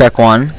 Check one.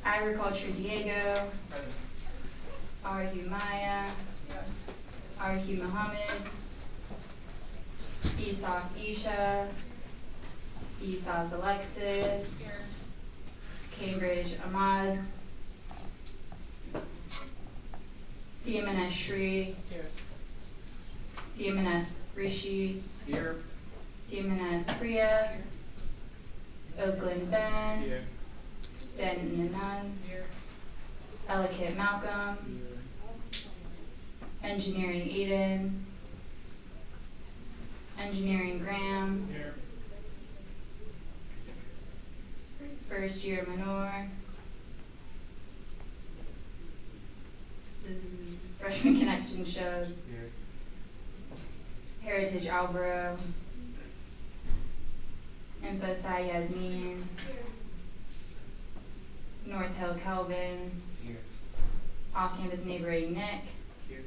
Agriculture Diego, Arhu Maya, Arhu Muhammad, Esau's Isha, Esau's Alexis, Cambridge Ahmad, CMNS Shri, CMNS Rishi, Here. CMNS Priya, Oakland Ben, Here. Denton Anand, Here. Ellicott Malcolm, Engineering Eden, Engineering Graham, Here. First Year Manor, Freshman Connection Show, Here. Heritage Alvaro, InfoSci Yasmin, North Hill Kelvin, Here. Off-Campus Neighboring Nick, Here.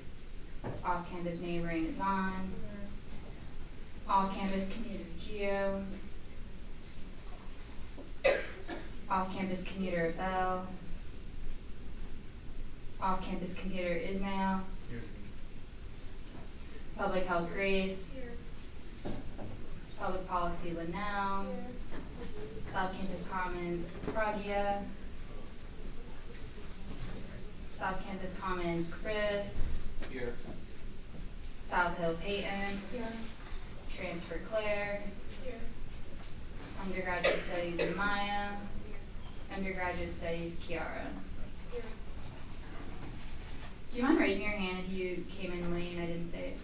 Off-Campus Neighboring Zahn, Off-Campus Commuter Geo, Off-Campus Commuter Bell, Off-Campus Commuter Ismail, Here. Public Health Grace, Public Policy Linnell, South Campus Commons Pragya, South Campus Commons Chris, Here. South Hill Peyton, Transfer Claire, Undergraduate Studies Maya, Undergraduate Studies Kiara. Do you mind raising your hand if you came in late and I didn't say it?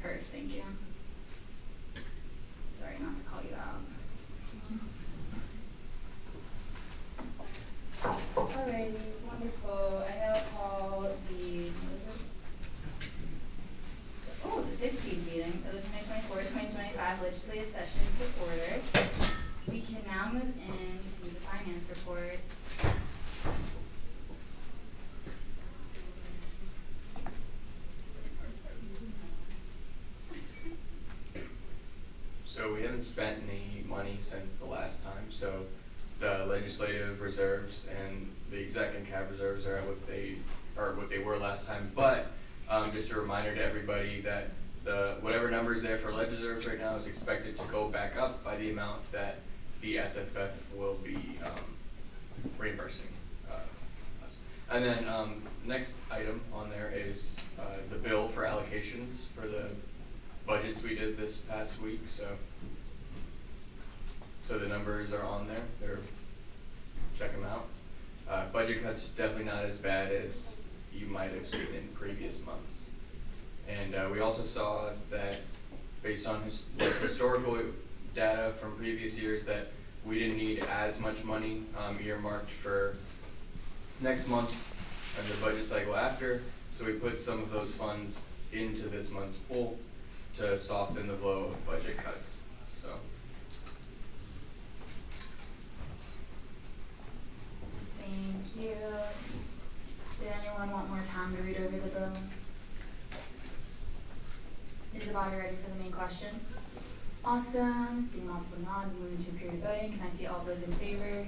Perfect, thank you. Sorry not to call you out. Alrighty, wonderful. I now call the 16th meeting of the 2024-2025 legislative session to order. We can now move into the finance report. So we haven't spent any money since the last time, so the legislative reserves and the exec and cap reserves are at what they were last time. But just a reminder to everybody that whatever number is there for leg reserves right now is expected to go back up by the amount that the SFF will be reimbursing us. And then next item on there is the bill for allocations for the budgets we did this past week. So the numbers are on there. Check them out. Budget cuts definitely not as bad as you might have seen in previous months. And we also saw that based on historical data from previous years that we didn't need as much money earmarked for next month and the budget cycle after. So we put some of those funds into this month's pool to soften the blow of budget cuts. So. Thank you. Did anyone want more time to read over the bill? Is the body ready for the main question? Awesome. Seeing multiple nods, moving to a period of voting. Can I see all those in favor?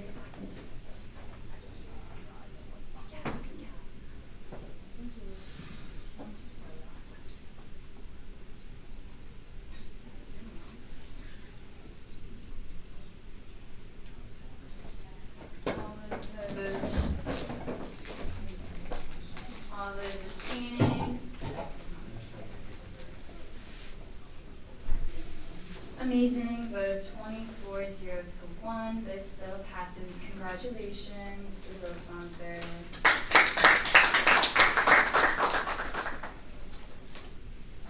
All those abstaining. Amazing, vote of 24-0 to 1. This bill passes. Congratulations to the bill sponsor.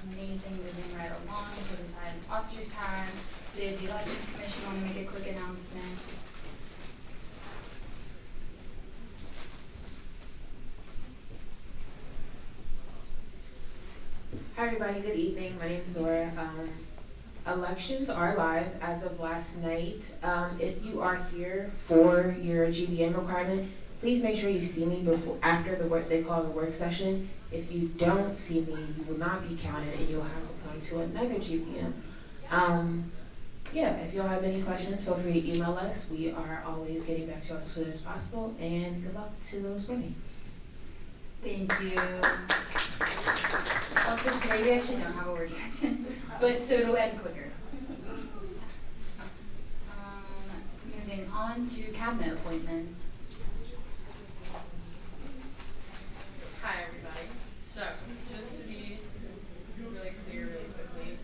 Amazing, moving right along to the side of officer's time. Did the Elections Commission want to make a quick announcement? Hi everybody, good evening. My name is Zora. Elections are live as of last night. If you are here for your GBM requirement, please make sure you see me after the work they call the work session. If you don't see me, you will not be counted and you'll have to come to another GBM. Yeah, if y'all have any questions, feel free to email us. We are always getting back to you as soon as possible, and good luck to those winning. Thank you. Also, today we actually don't have a work session, but so it'll end quicker. Moving on to cabinet appointments. Hi, everybody. So, just to be really clear really quickly,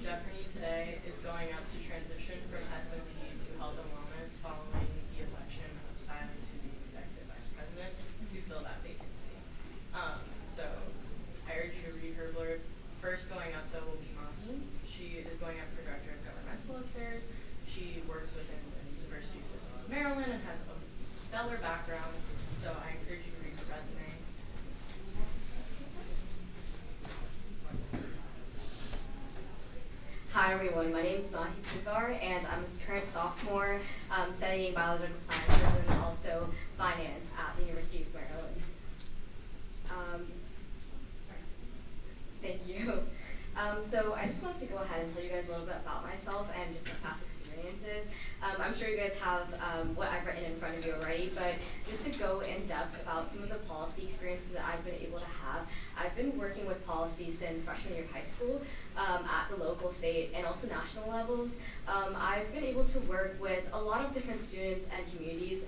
Jeffrey today is going up to transition from SMP to Health and Wellness following the election of Simon to the Executive Vice President to fill that vacancy. So, I urge you to read her blurb. First going up, though, will be Mahi. She is going up for Director of Governmental Affairs. She works within the University System of Maryland and has a stellar background, so I encourage you to read her resume. Hi everyone, my name is Mahi Kumar and I'm a current sophomore studying biological sciences and also finance at the University of Maryland. Thank you. So I just wanted to go ahead and tell you guys a little bit about myself and just my past experiences. I'm sure you guys have what I've written in front of you already, but just to go in depth about some of the policy experiences that I've been able to have. I've been working with policy since freshman year of high school at the local, state, and also national levels. I've been able to work with a lot of different students and communities,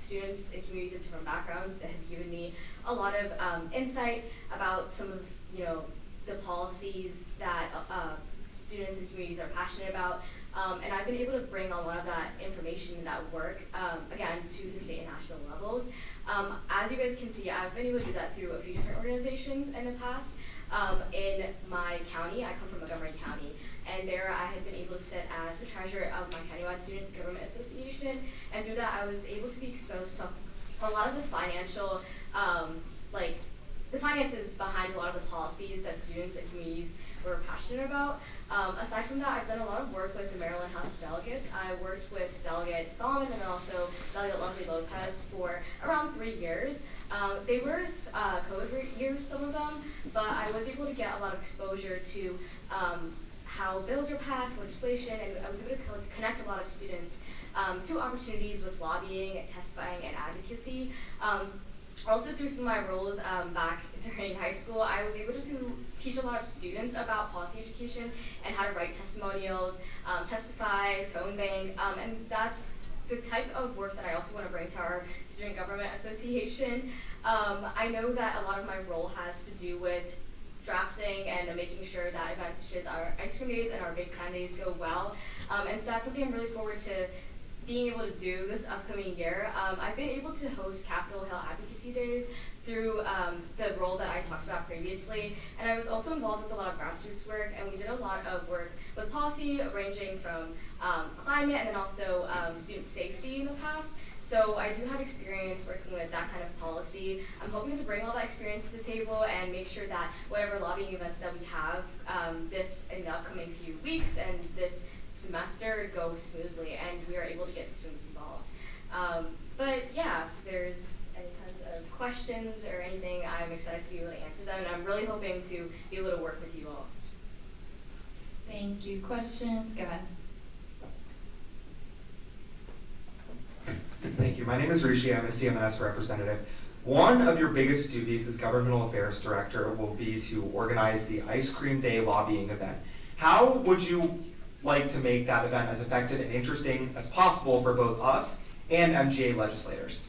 students and communities of different backgrounds that have given me a lot of insight about some of, the policies that students and communities are passionate about. And I've been able to bring a lot of that information and that work, again, to the state and national levels. As you guys can see, I've been able to do that through a few different organizations in the past. In my county, I come from Montgomery County, and there I had been able to sit as the treasurer of my countywide Student Government Association, and through that I was able to be exposed to a lot of the financial, the finances behind a lot of the policies that students and communities were passionate about. Aside from that, I've done a lot of work with the Maryland House of Delegates. I worked with Delegate Solomon and also Delegate Leslie Lopez for around 3 years. They were COVID years, some of them, but I was able to get a lot of exposure to how bills are passed, legislation, and I was able to connect a lot of students to opportunities with lobbying, testifying, and advocacy. Also through some of my roles back during high school, I was able to teach a lot of students about policy education and how to write testimonials, testify, phone bank, and that's the type of work that I also want to bring to our Student Government Association. I know that a lot of my role has to do with drafting and making sure that events such as our ice cream days and our big time days go well, and that's something I'm really forward to being able to do this upcoming year. I've been able to host Capitol Hill Advocacy Days through the role that I talked about previously, and I was also involved with a lot of grassroots work, and we did a lot of work with policy ranging from climate and then also student safety in the past. So I do have experience working with that kind of policy. I'm hoping to bring all that experience to the table and make sure that whatever lobbying events that we have this in the upcoming few weeks and this semester go smoothly and we are able to get students involved. But yeah, if there's any kinds of questions or anything, I'm excited to be able to answer them, and I'm really hoping to be able to work with you all. Thank you. Questions? Go ahead. Thank you. My name is Rishi. I'm a CMS representative. One of your biggest duties as Governmental Affairs Director will be to organize the Ice Cream Day lobbying event. How would you like to make that event as effective and interesting as possible for both us and MGA legislators?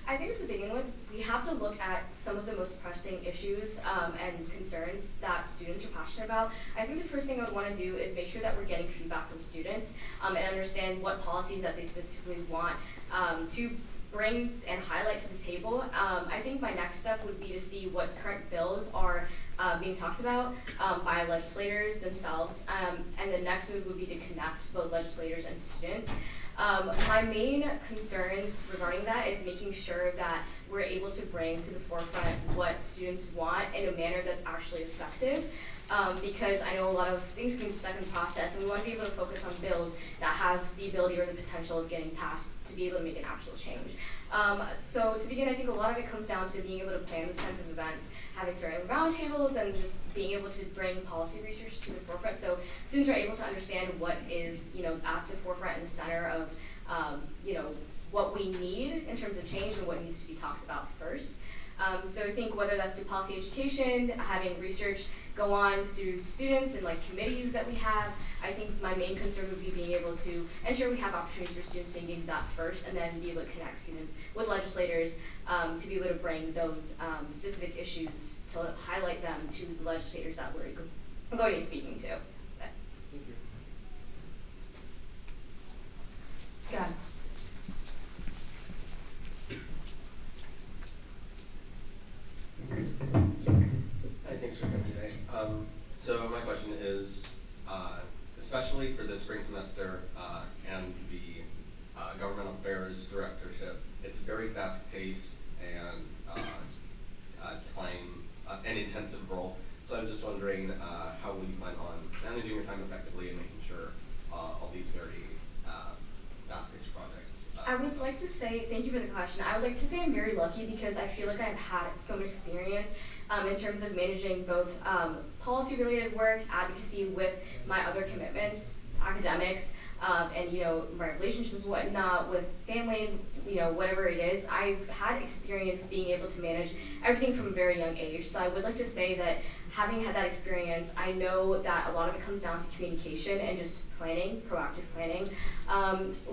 I think to begin with, we have to look at some of the most pressing issues and concerns that students are passionate about. I think the first thing I would want to do is make sure that we're getting feedback from students and understand what policies that they specifically want to bring and highlight to the table. I think my next step would be to see what current bills are being talked about by legislators themselves, and the next move would be to connect both legislators and students. My main concerns regarding that is making sure that we're able to bring to the forefront what students want in a manner that's actually effective. Because I know a lot of things can be stuck in process, and we want to be able to focus on bills that have the ability or the potential of getting passed to be able to make an actual change. So to begin, I think a lot of it comes down to being able to plan those kinds of events, having certain roundtables, and just being able to bring policy research to the forefront. So students are able to understand what is, at the forefront and the center of, what we need in terms of change and what needs to be talked about first. So I think whether that's through policy education, having research go on through students and committees that we have, I think my main concern would be being able to ensure we have opportunities for students to engage that first, and then be able to connect students with legislators to be able to bring those specific issues to highlight them to the legislators that we're going to be speaking to. But. Got it. Hi, thanks for coming today. So my question is, especially for the spring semester and the governmental affairs directorship, it's very fast-paced and time an intensive role. So I'm just wondering how will you plan on managing your time effectively and making sure all these very fast-paced projects. I would like to say, thank you for the question. I would like to say I'm very lucky because I feel like I've had so much experience in terms of managing both policy-related work, advocacy with my other commitments, academics, and my relationships, whatnot, with family, whatever it is. I've had experience being able to manage everything from a very young age. So I would like to say that having had that experience, I know that a lot of it comes down to communication and just planning, proactive planning.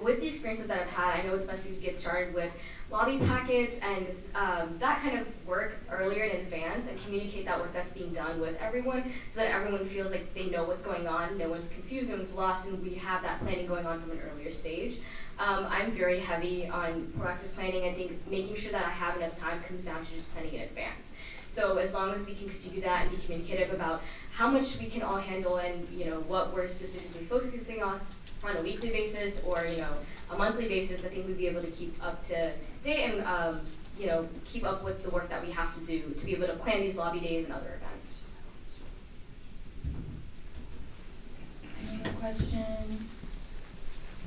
With the experiences that I've had, I know it's best to get started with lobby packets and that kind of work earlier in advance and communicate that work that's being done with everyone so that everyone feels like they know what's going on, no one's confused, no one's lost, and we have that planning going on from an earlier stage. I'm very heavy on proactive planning. I think making sure that I have enough time comes down to just planning in advance. So as long as we can continue that and be communicative about how much we can all handle and what we're specifically focusing on a weekly basis or a monthly basis, I think we'd be able to keep up to date and keep up with the work that we have to do to be able to plan these lobby days and other events. Any other questions?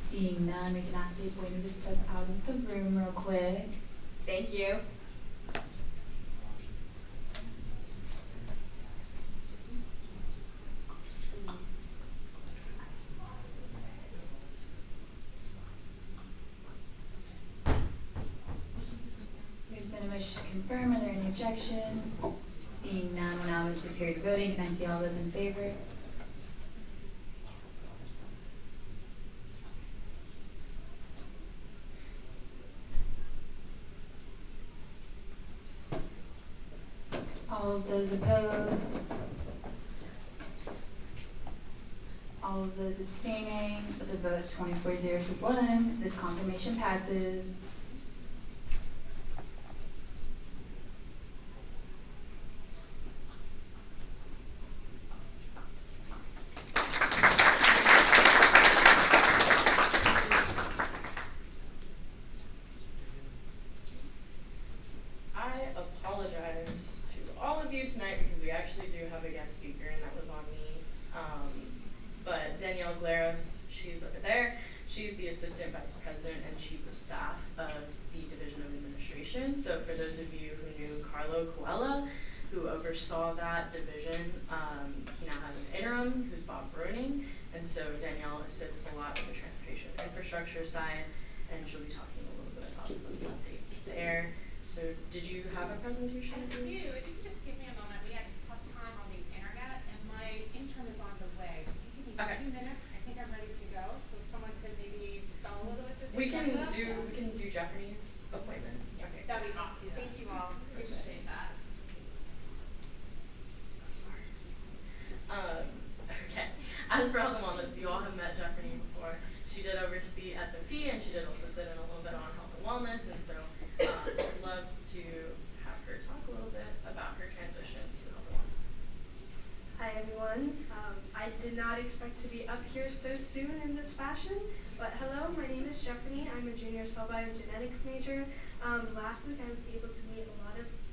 Seeing none, we can ask the appointee to step out of the room real quick. Thank you. There's been a motion to confirm. Are there any objections? Seeing none, we'll now move to the period of voting. Can I see all those in favor? All of those opposed? All of those abstaining? With a vote of 24-0 to 1, this confirmation passes. I apologize to all of you tonight because we actually do have a guest speaker and that was on me. But Danielle Glaros, she's over there. She's the Assistant Vice President and Chief of Staff of the Division of Administration. So for those of you who knew Carlo Coella, who oversaw that division, he now has an interim who's Bob Bruning. And so Danielle assists a lot with the transportation infrastructure side, and she'll be talking a little bit about some of the updates there. So did you have a presentation? I do. If you could just give me a moment. We had a tough time on the internet, and my intern is on the way. So if you give me Okay. 2 minutes, I think I'm ready to go. So if someone could maybe stall a little bit. if We they can up. do Jeffrey's appointment. Okay. That'd be awesome. Thank you all. Appreciate that. Okay. As for Health and Wellness, you all have met Jeffrey before. She did oversee S&P, and she did also sit in a little bit on Health and Wellness, and so I'd love to have her talk a little bit about her transition to Health and Wellness. Hi, everyone. I did not expect to be up here so soon in this fashion, but hello, my name is Jeffrey. I'm a junior cell biogenetics major. Last week I was able to meet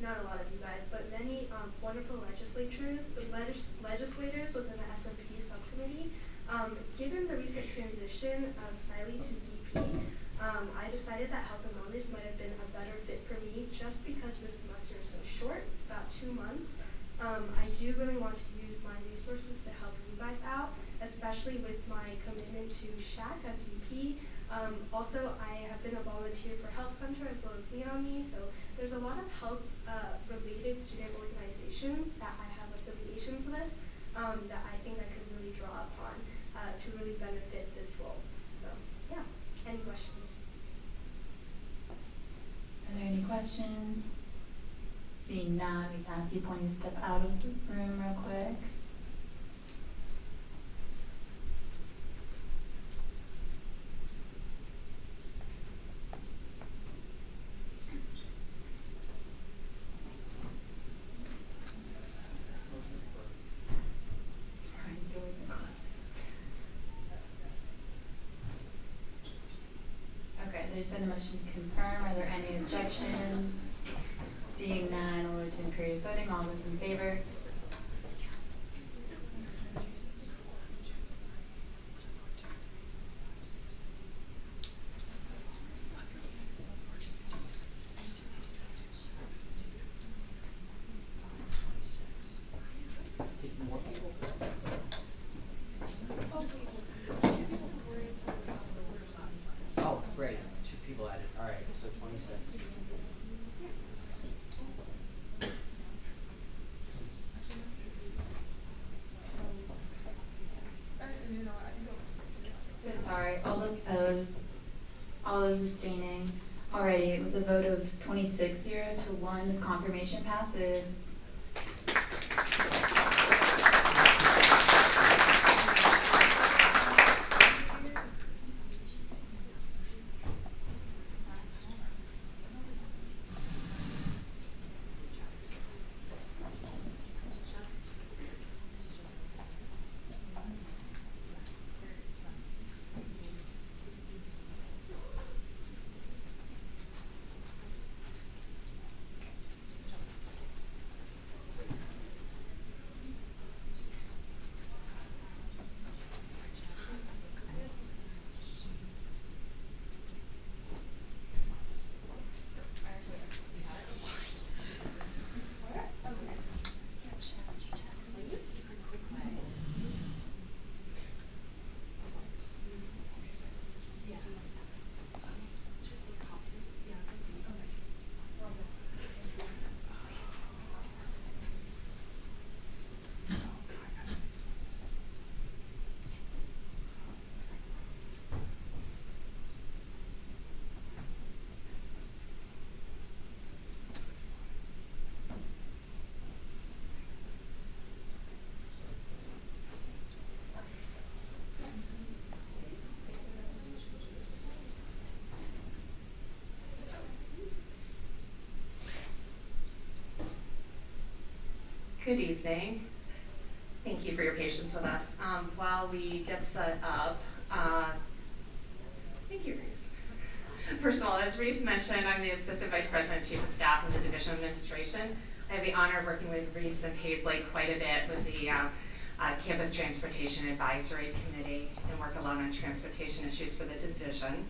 not a lot of you guys, but many wonderful legislators within the SMP subcommittee. Given the recent transition of Smiley to VP, I decided that health and wellness might have been a better fit for me just because this semester is so short. It's about 2 months. I do really want to use my resources to help you guys out, especially with my commitment to SHAC as VP. Also, I have been a volunteer for Health Center as well as Leonie, so there's a lot of health-related student organizations that I have affiliations with that I think I could really draw upon to really benefit this role. So, yeah, any questions? Are there any questions? Seeing none, we can ask you point to step out of the room real quick. Sorry, the door got closed. Okay, there's been a motion to confirm. Are there any objections? Seeing none, we'll return to period of voting. All those in favor? Oh, great, 2 people added, all right, so 26. So sorry, all those opposed, all those abstaining. Alrighty, with a vote of 26-0 to 1, this confirmation passes. Good evening. Thank you for your patience with us. While we get set up, thank you, Reese. First of all, as Reese mentioned, I'm the Assistant Vice President, Chief of Staff of the Division of Administration. I have the honor of working with Reese and Paisley quite a bit with the Campus Transportation Advisory Committee and work alone on transportation issues for the division.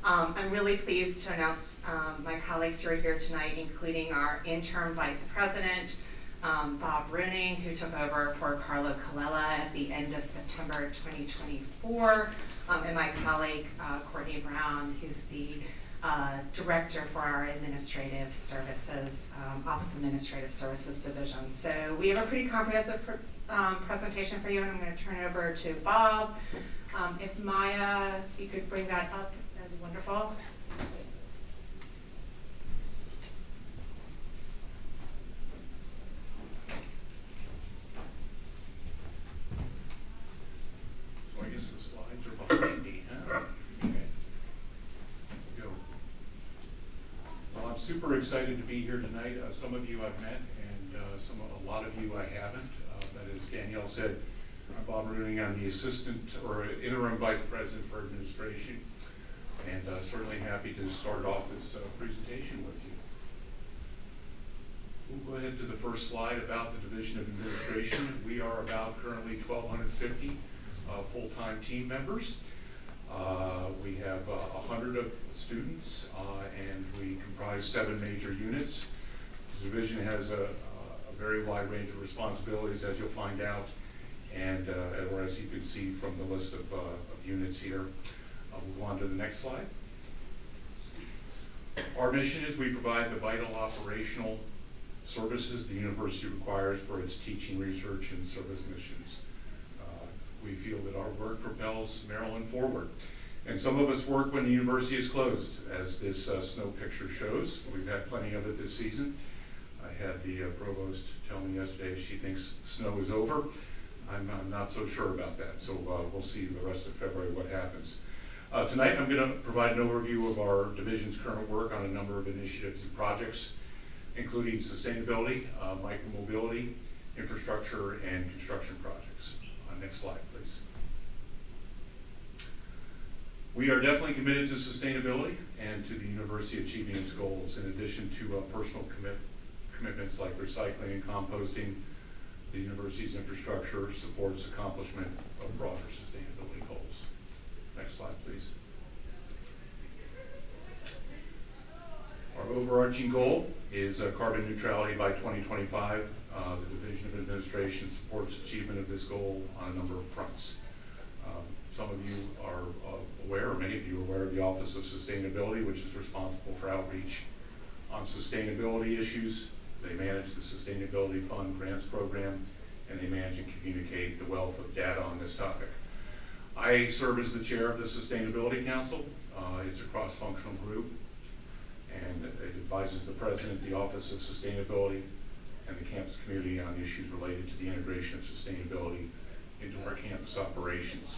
I'm really pleased to announce my colleagues who are here tonight, including our interim Vice President, Bob Runing, who took over for Carlo Colella at the end of September 2024, and my colleague Courtney Brown, who's the Director for our Administrative Services, Office of Administrative Services Division. So we have a pretty comprehensive presentation for you, and I'm going to turn it over to Bob. If Maya, if you could bring that up, that'd be wonderful. So I guess the slides are behind me, huh? Okay. Go. Well, I'm super excited to be here tonight. Some of you I've met, and a lot of you I haven't. That is Danielle Hale said, I'm Bob Rooney. I'm the Assistant or Interim Vice President for Administration, and certainly happy to start off this presentation with you. We'll go ahead to the first slide about the Division of Administration. We are about currently 1,250 full-time team members. We have 100 of students, and we comprise 7 major units. The division has a very wide range of responsibilities, as you'll find out, and or as you can see from the list of units here. We'll go on to the next slide. Our mission is we provide the vital operational services the university requires for its teaching, research, and service missions. We feel that our work propels Maryland forward. And some of us work when the university is closed, as this snow picture shows. We've had plenty of it this season. I had the provost tell me yesterday she thinks snow is over. I'm not so sure about that, so we'll see the rest of February what happens. Tonight I'm going to provide an overview of our division's current work on a number of initiatives and projects, including sustainability, micromobility, infrastructure, and construction projects. Next slide, please. We are definitely committed to sustainability and to the university achieving its goals. In addition to personal commitments like recycling and composting, the university's infrastructure supports accomplishment of broader sustainability goals. Next slide, please. Our overarching goal is carbon neutrality by 2025. The Division of Administration supports achievement of this goal on a number of fronts. Some of you are aware, or many of you are aware of the Office of Sustainability, which is responsible for outreach on sustainability issues. They manage the Sustainability Fund Grants Program, and they manage and communicate the wealth of data on this topic. I serve as the chair of the Sustainability Council. It's a cross-functional group, and it advises the president, the Office of Sustainability, and the campus community on issues related to the integration of sustainability into our campus operations.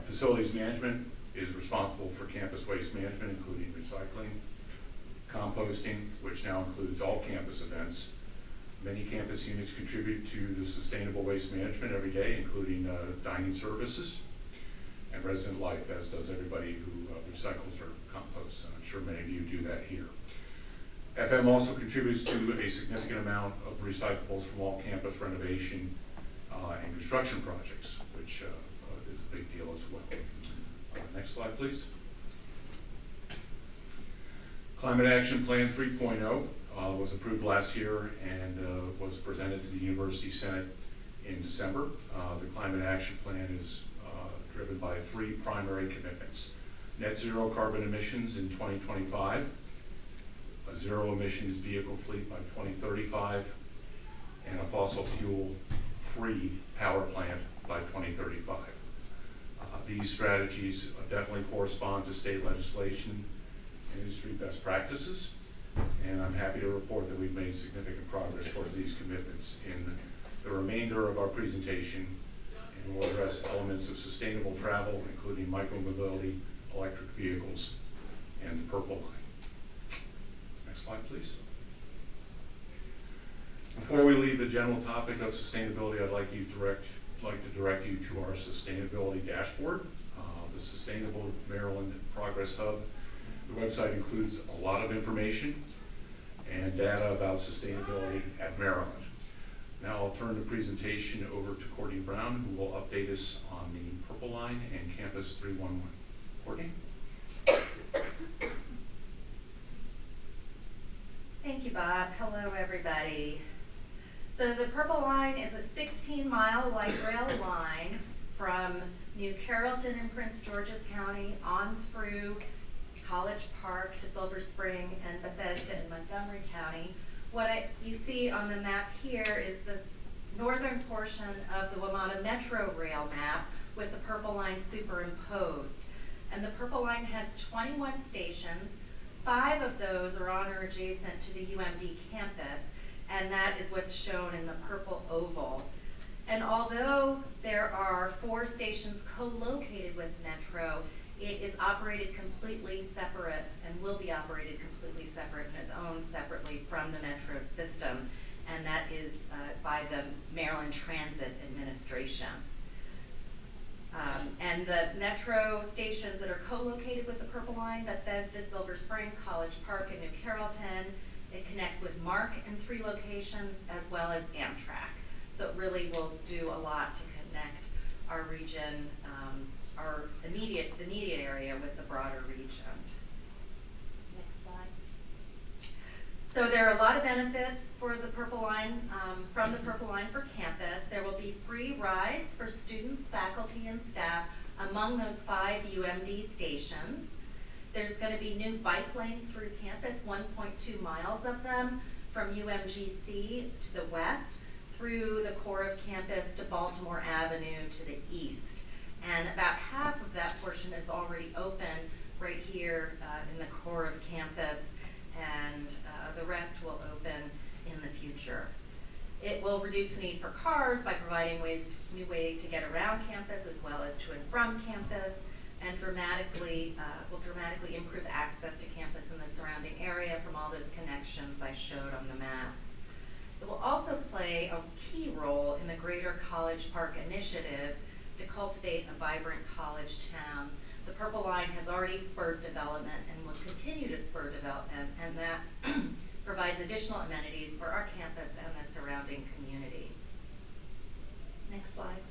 Facilities management is responsible for campus waste management, including recycling, composting, which now includes all campus events. Many campus units contribute to the sustainable waste management every day, including dining services and resident life, as does everybody who recycles or composts. And I'm sure many of you do that here. FM also contributes to a significant amount of recyclables from all campus renovation and construction projects, which is a big deal as well. Next slide, please. Climate Action Plan 3.0 was approved last year and was presented to the University Senate in December. The Climate Action Plan is driven by 3 primary commitments: net zero carbon emissions in 2025, a zero emissions vehicle fleet by 2035, and a fossil fuel free power plant by 2035. These strategies definitely correspond to state legislation and industry best practices, and I'm happy to report that we've made significant progress towards these commitments. In the remainder of our presentation, and we'll address elements of sustainable travel, including micromobility, electric vehicles, and the Purple Line. Next slide, please. Before we leave the general topic of sustainability, I'd like to direct you to our sustainability dashboard, the Sustainable Maryland Progress Hub. The website includes a lot of information and data about sustainability at Maryland. Now I'll turn the presentation over to Courtney Brown, who will update us on the Purple Line and Campus 311. Courtney? Thank you, Bob. Hello, everybody. So the Purple Line is a 16-mile light rail line from New Carrollton in Prince George's County on through College Park to Silver Spring and Bethesda in Montgomery County. What you see on the map here is this northern portion of the WMATA Metro Rail map with the Purple Line superimposed. And the Purple Line has 21 stations. 5 of those are on or adjacent to the UMD campus, and that is what's shown in the purple oval. And although there are 4 stations co-located with Metro, it is operated completely separate and will be operated completely separate and is owned separately from the Metro system. and that is by the Maryland Transit Administration. And the metro stations that are co-located with the Purple Line, Bethesda, Silver Spring, College Park, and New Carrollton. It connects with MARC in 3 locations, as well as Amtrak. So it really will do a lot to connect our region, the immediate area with the broader region. Next slide. So there are a lot of benefits for the Purple Line, from the Purple Line for campus. There will be free rides for students, faculty, and staff among those 5 UMD stations. There's going to be new bike lanes through campus, 1.2 miles of them, from UMGC to the west through the core of campus to Baltimore Avenue to the east. And about half of that portion is already open right here in the core of campus, and the rest will open in the future. It will reduce the need for cars by providing new ways to get around campus as well as to and from campus, and will dramatically improve access to campus and the surrounding area from all those connections I showed on the map. It will also play a key role in the Greater College Park Initiative to cultivate a vibrant college town. The Purple Line has already spurred development and will continue to spur development, and that provides additional amenities for our campus and the surrounding community. Next slide.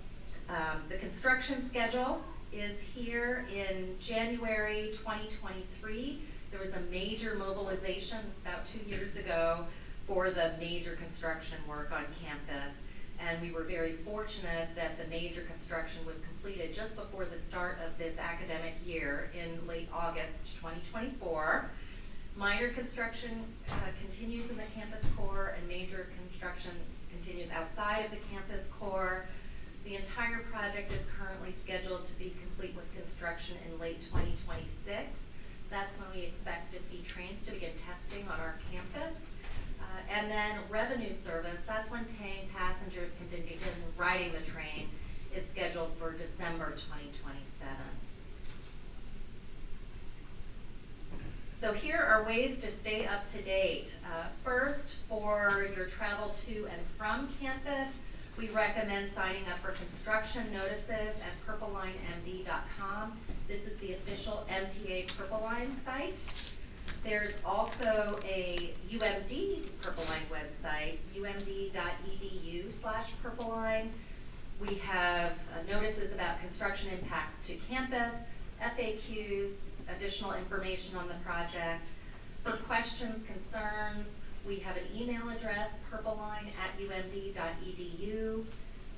The construction schedule is here in January 2023. There was a major mobilization about 2 years ago for the major construction work on campus. And we were very fortunate that the major construction was completed just before the start of this academic year in late August 2024. Minor construction continues in the campus core, and major construction continues outside of the campus core. The entire project is currently scheduled to be complete with construction in late 2026. That's when we expect to see trains to begin testing on our campus. And then revenue service, that's when paying passengers can begin riding the train, is scheduled for December 2027. So here are ways to stay up to date. First, for your travel to and from campus, we recommend signing up for construction notices at purplelinemd.com. This is the official MTA Purple Line site. There's also a UMD Purple Line website, umd.edu/purpleline. We have notices about construction impacts to campus, FAQs, additional information on the project. For questions, concerns, we have an email address, purpleline@umd.edu.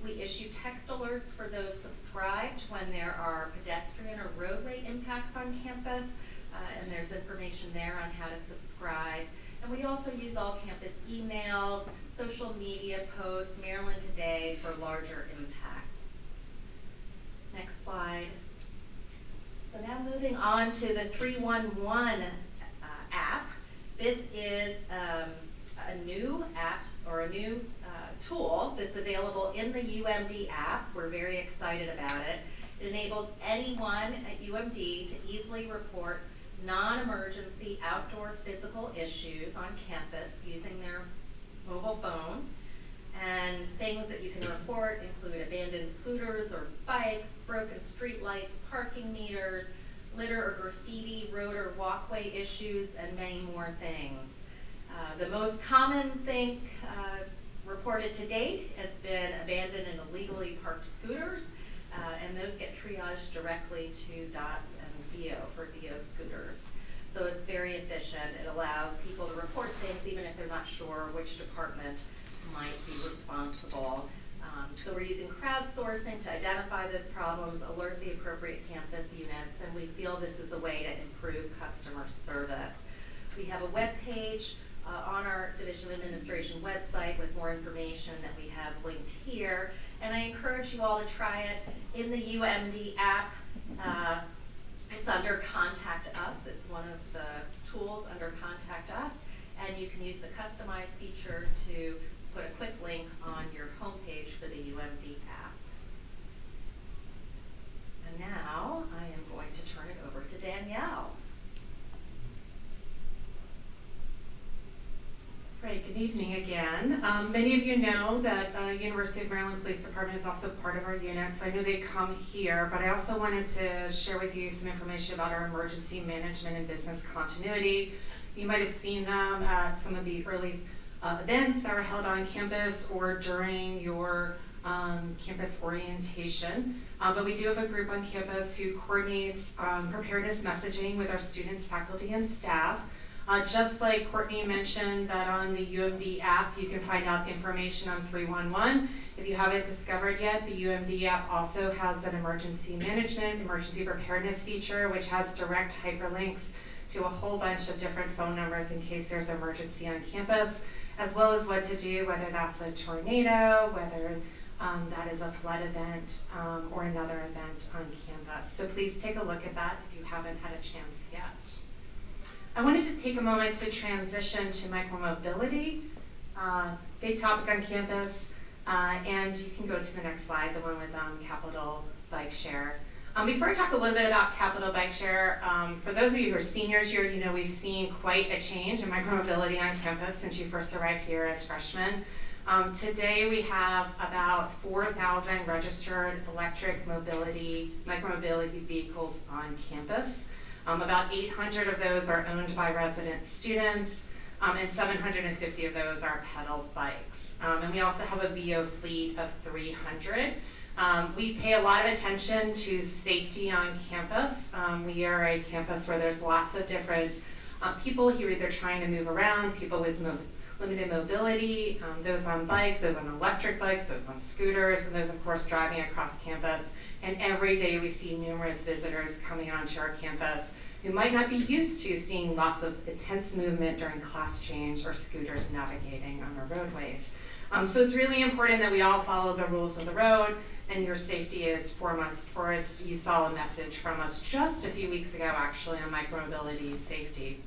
We issue text alerts for those subscribed when there are pedestrian or roadway impacts on campus. And there's information there on how to subscribe. And we also use all campus emails, social media posts, Maryland Today for larger impacts. Next slide. So now moving on to the 311 app. This is a new app or a new tool that's available in the UMD app. We're very excited about it. It enables anyone at UMD to easily report non-emergency outdoor physical issues on campus using their mobile phone. And things that you can report include abandoned scooters or bikes, broken street lights, parking meters, litter or graffiti, road or walkway issues, and many more things. The most common thing reported to date has been abandoned and illegally parked scooters, and those get triaged directly to DOTS and VIO for VIO scooters. So it's very efficient. It allows people to report things even if they're not sure which department might be responsible. So we're using crowdsourcing to identify those problems, alert the appropriate campus units, and we feel this is a way to improve customer service. We have a web page on our Division of Administration website with more information that we have linked here. And I encourage you all to try it in the UMD app. It's under Contact Us. It's one of the tools under Contact Us. And you can use the customize feature to put a quick link on your homepage for the UMD app. And now I am going to turn it over to Danielle. Great. right, good evening again. Many of you know that University of Maryland Police Department is also part of our unit, so I know they come here, but I also wanted to share with you some information about our emergency management and business continuity. You might have seen them at some of the early events that were held on campus or during your campus orientation. But we do have a group on campus who coordinates preparedness messaging with our students, faculty, and staff. Just like Courtney mentioned that on the UMD app, you can find out information on 311. If you haven't discovered yet, the UMD app also has an emergency management, emergency preparedness feature, which has direct hyperlinks to a whole bunch of different phone numbers in case there's an emergency on campus, as well as what to do, whether that's a tornado, whether that is a flood event or another event on campus. So please take a look at that if you haven't had a chance yet. I wanted to take a moment to transition to micromobility, big topic on campus, and you can go to the next slide, the one with Capital Bike Share. Before I talk a little bit about Capital Bike Share, for those of you who are seniors here, you know we've seen quite a change in micromobility on campus since you first arrived here as freshmen. Today we have about 4,000 registered electric micromobility vehicles on campus. About 800 of those are owned by resident students, and 750 of those are pedaled bikes. And we also have a VO fleet of 300. We pay a lot of attention to safety on campus. We are a campus where there's lots of different people who are either trying to move around, people with limited mobility, those on bikes, those on electric bikes, those on scooters, and those of course driving across campus. And every day we see numerous visitors coming onto our campus who might not be used to seeing lots of intense movement during class change or scooters navigating on our roadways. So it's really important that we all follow the rules of the road, and your safety is foremost for us. You saw a message from us just a few weeks ago actually on micromobility safety.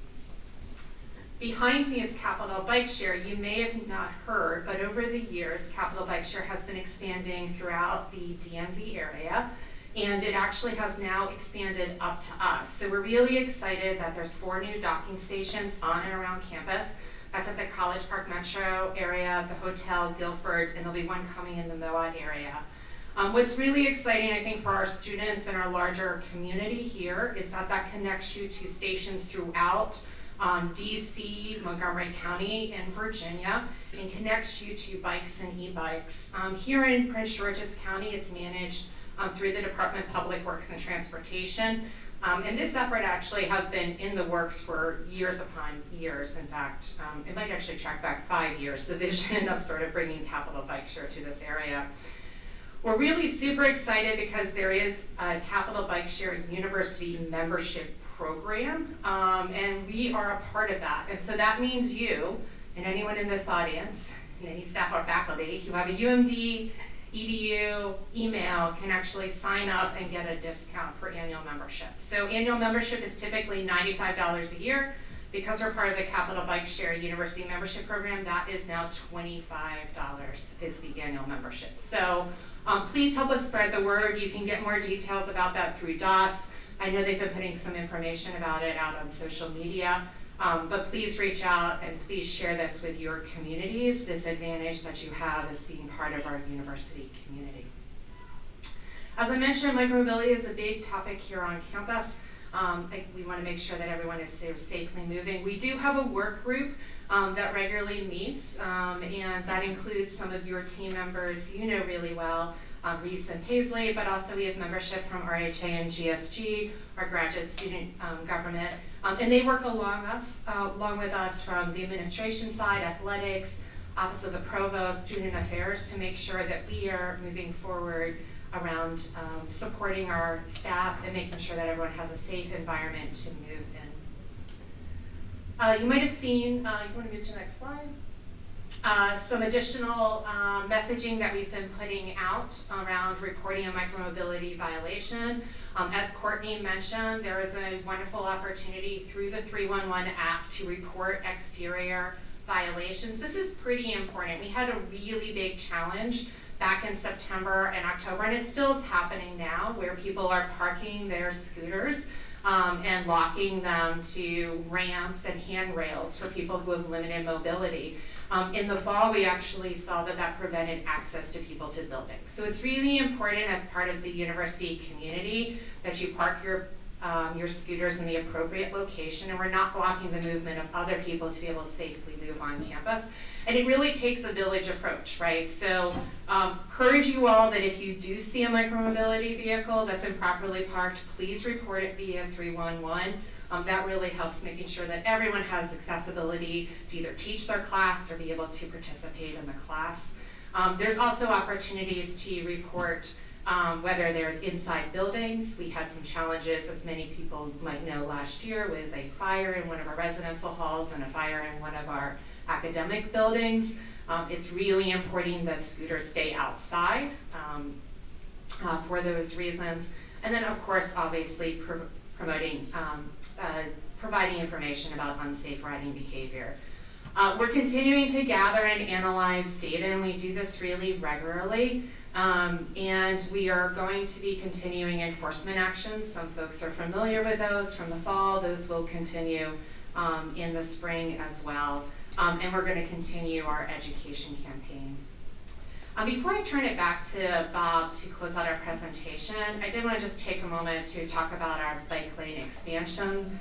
Behind me is Capital Bike Share. You may have not heard, but over the years, Capital Bike Share has been expanding throughout the DMV area, and it actually has now expanded up to us. So we're really excited that there's 4 new docking stations on and around campus. That's at the College Park Metro area, the Hotel Guilford, and there'll be one coming in the Moat area. What's really exciting, I think, for our students and our larger community here is that connects you to stations throughout DC, Montgomery County, and Virginia, and connects you to bikes and e-bikes. Here in Prince George's County, it's managed through the Department of Public Works and Transportation. And this effort actually has been in the works for years upon years. In fact, it might actually track back 5 years, the vision of sort of bringing Capital Bike Share to this area. We're really super excited because there is a Capital Bike Share University membership program, and we are a part of that. And so that means you and anyone in this audience, and any staff or faculty who have a UMD EDU email can actually sign up and get a discount for annual membership. So annual membership is typically $95 a year. Because we're part of the Capital Bike Share University membership program, that is now $25 is the annual membership. So please help us spread the word. You can get more details about that through DOTS. I know they've been putting some information about it out on social media, but please reach out and please share this with your communities, this advantage that you have as being part of our university community. As I mentioned, micromobility is a big topic here on campus. We want to make sure that everyone is safely moving. We do have a work group that regularly meets, and that includes some of your team members you know really well, Reese and Paisley, but also we have membership from RHA and GSG, our graduate student government, and they work along with us from the administration side, athletics, Office of the Provost, Student Affairs, to make sure that we are moving forward around supporting our staff and making sure that everyone has a safe environment to move in. You might have seen, you want to move to the next slide? Some additional messaging that we've been putting out around reporting a micromobility violation. As Courtney mentioned, there is a wonderful opportunity through the 311 app to report exterior violations. This is pretty important. We had a really big challenge back in September and October, and it still is happening now, where people are parking their scooters and locking them to ramps and handrails for people who have limited mobility. In the fall, we actually saw that that prevented access to people to buildings. So it's really important as part of the university community that you park your scooters in the appropriate location, and we're not blocking the movement of other people to be able to safely move on campus. And it really takes a village approach, right? So encourage you all that if you do see a micromobility vehicle that's improperly parked, please report it via 311. That really helps making sure that everyone has accessibility to either teach their class or be able to participate in the class. There's also opportunities to report whether there's inside buildings. We had some challenges, as many people might know, last year with a fire in one of our residential halls and a fire in one of our academic buildings. It's really important that scooters stay outside for those reasons. And then, of course, obviously providing information about unsafe riding behavior. We're continuing to gather and analyze data, and we do this really regularly. And we are going to be continuing enforcement actions. Some folks are familiar with those from the fall. Those will continue in the spring as well. And we're going to continue our education campaign. Before I turn it back to Bob to close out our presentation, I did want to just take a moment to talk about our bike lane expansion.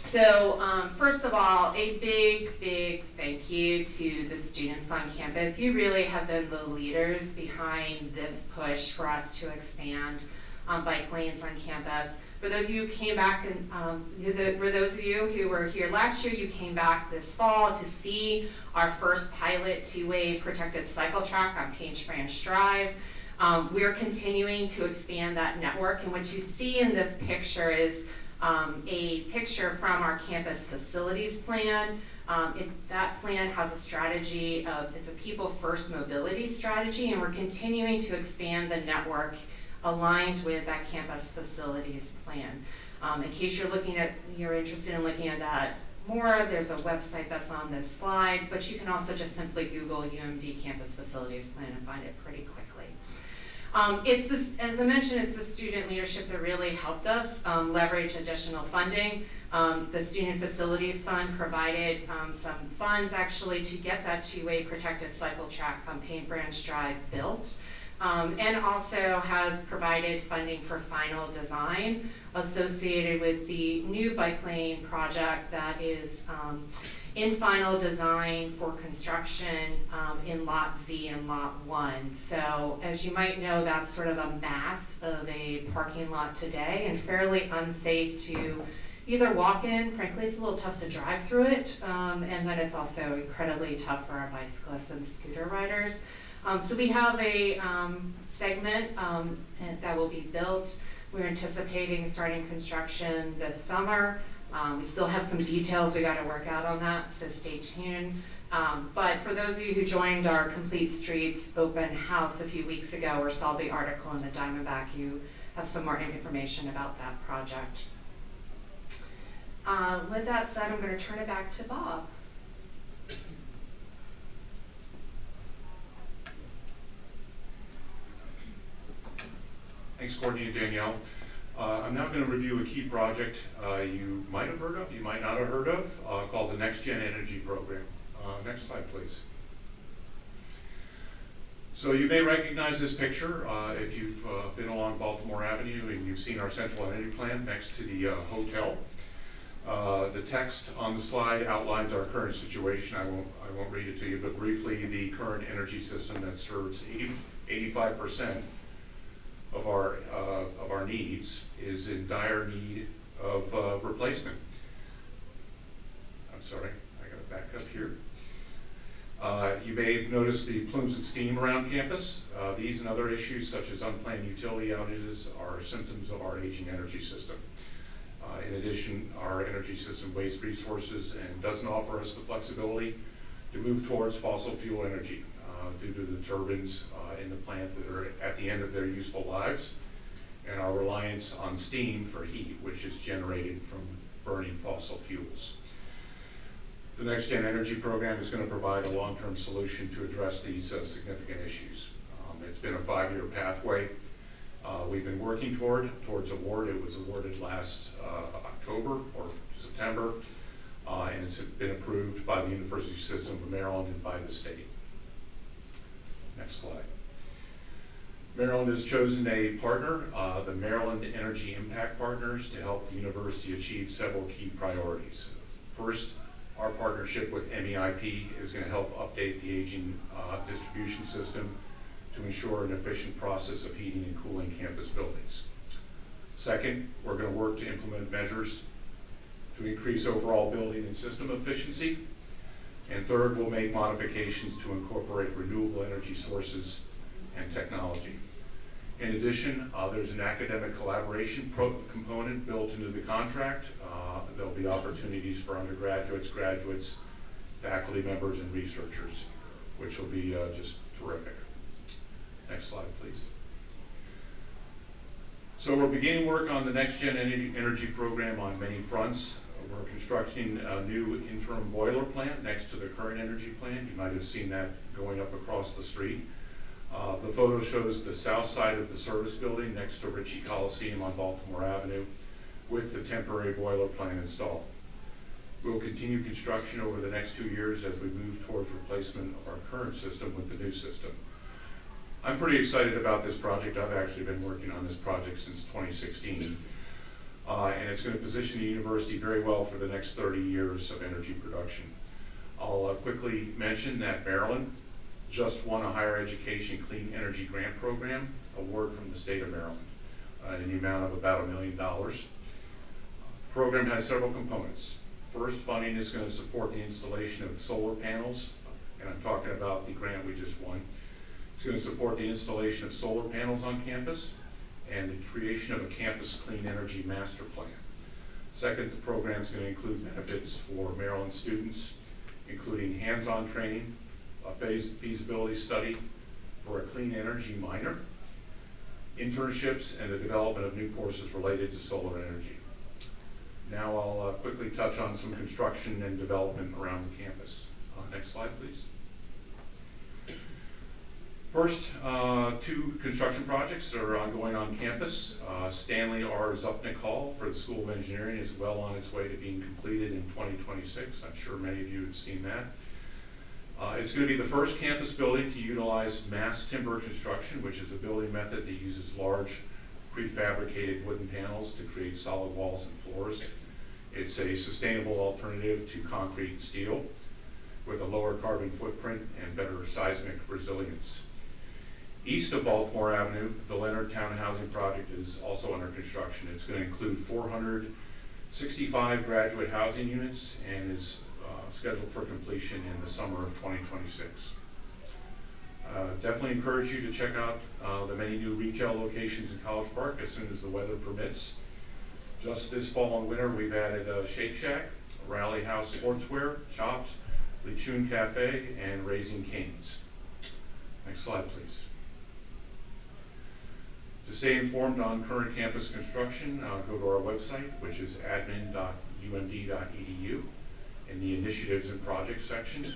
So first of all, a big thank you to the students on campus. You really have been the leaders behind this push for us to expand bike lanes on campus. For those of you who came back, and for those of you who were here last year, you came back this fall to see our first pilot two-way protected cycle track on Page Branch Drive. We're continuing to expand that network, and what you see in this picture is a picture from our campus facilities plan. That plan has a strategy it's a people first mobility strategy, and we're continuing to expand the network aligned with that campus facilities plan. In case you're interested in looking at that more, there's a website that's on this slide, but you can also just simply Google UMD campus facilities plan and find it pretty quickly. As I mentioned, it's the student leadership that really helped us leverage additional funding. The Student Facilities Fund provided some funds actually to get that two-way protected cycle track on Paint Branch Drive built. And also has provided funding for final design associated with the new bike lane project that is in final design for construction in Lot Z and Lot 1. So as you might know, that's sort of a mass of a parking lot today and fairly unsafe to either walk in. Frankly, it's a little tough to drive through it, and then it's also incredibly tough for our bicyclists and scooter riders. So we have a segment that will be built. We're anticipating starting construction this summer. We still have some details we got to work out on that, so stay tuned. But for those of you who joined our Complete Streets open house a few weeks ago or saw the article in the Diamondback, you have some more information about that project. With that said, I'm going to turn it back to Bob. Thanks, Courtney and Danielle. I'm now going to review a key project you might have heard of, you might not have heard of, called the Next Gen Energy Program. Next slide, please. So you may recognize this picture if you've been along Baltimore Avenue and you've seen our central energy plant next to the hotel. The text on the slide outlines our current situation. I won't read it to you, but briefly, the current energy system that serves 85% of our needs is in dire need of replacement. I'm sorry, I got to back up here. You may notice the plumes of steam around campus. These and other issues, such as unplanned utility outages, are symptoms of our aging energy system. In addition, our energy system wastes resources and doesn't offer us the flexibility to move towards fossil fuel energy due to the turbines in the plant that are at the end of their useful lives, and our reliance on steam for heat, which is generated from burning fossil fuels. The Next Gen Energy Program is going to provide a long-term solution to address these significant issues. It's been a 5-year pathway. We've been working towards award. It was awarded last October or September. and it's been approved by the University System of Maryland and by the state. Next slide. Maryland has chosen a partner, the Maryland Energy Impact Partners, to help the university achieve several key priorities. First, our partnership with MEIP is going to help update the aging distribution system to ensure an efficient process of heating and cooling campus buildings. Second, we're going to work to implement measures to increase overall building and system efficiency. And third, we'll make modifications to incorporate renewable energy sources and technology. In addition, there's an academic collaboration component built into the contract. There'll be opportunities for undergraduates, graduates, faculty members, and researchers, which will be just terrific. Next slide, please. So we're beginning work on the Next Gen Energy program on many fronts. We're constructing a new interim boiler plant next to the current energy plant. You might have seen that going up across the street. The photo shows the south side of the service building next to Ritchie Coliseum on Baltimore Avenue with the temporary boiler plant installed. We'll continue construction over the next 2 years as we move towards replacement of our current system with the new system. I'm pretty excited about this project. I've actually been working on this project since 2016. And it's going to position the university very well for the next 30 years of energy production. I'll quickly mention that Maryland just won a higher education clean energy grant program award from the state of Maryland in the amount of about $1 million. The program has several components. First, funding is going to support the installation of solar panels, and I'm talking about the grant we just won. It's going to support the installation of solar panels on campus and the creation of a campus clean energy master plan. Second, the program is going to include benefits for Maryland students, including hands-on training, a feasibility study for a clean energy minor, internships, and the development of new courses related to solar energy. Now I'll quickly touch on some construction and development around the campus. Next slide, please. First, 2 construction projects are ongoing on campus. Stanley R. Zupnik Hall for the School of Engineering is well on its way to being completed in 2026. I'm sure many of you have seen that. It's going to be the first campus building to utilize mass timber construction, which is a building method that uses large prefabricated wooden panels to create solid walls and floors. It's a sustainable alternative to concrete and steel with a lower carbon footprint and better seismic resilience. East of Baltimore Avenue, the Leonard Town Housing Project is also under construction. It's going to include 465 graduate housing units and is scheduled for completion in the summer of 2026. Definitely encourage you to check out the many new retail locations in College Park as soon as the weather permits. Just this fall and winter, we've added Shake Shack, Rally House Sportswear, Chopped, Lichun Cafe, and Raising Cane's. Next slide, please. To stay informed on current campus construction, go to our website, which is admin.umd.edu, in the Initiatives and Projects section,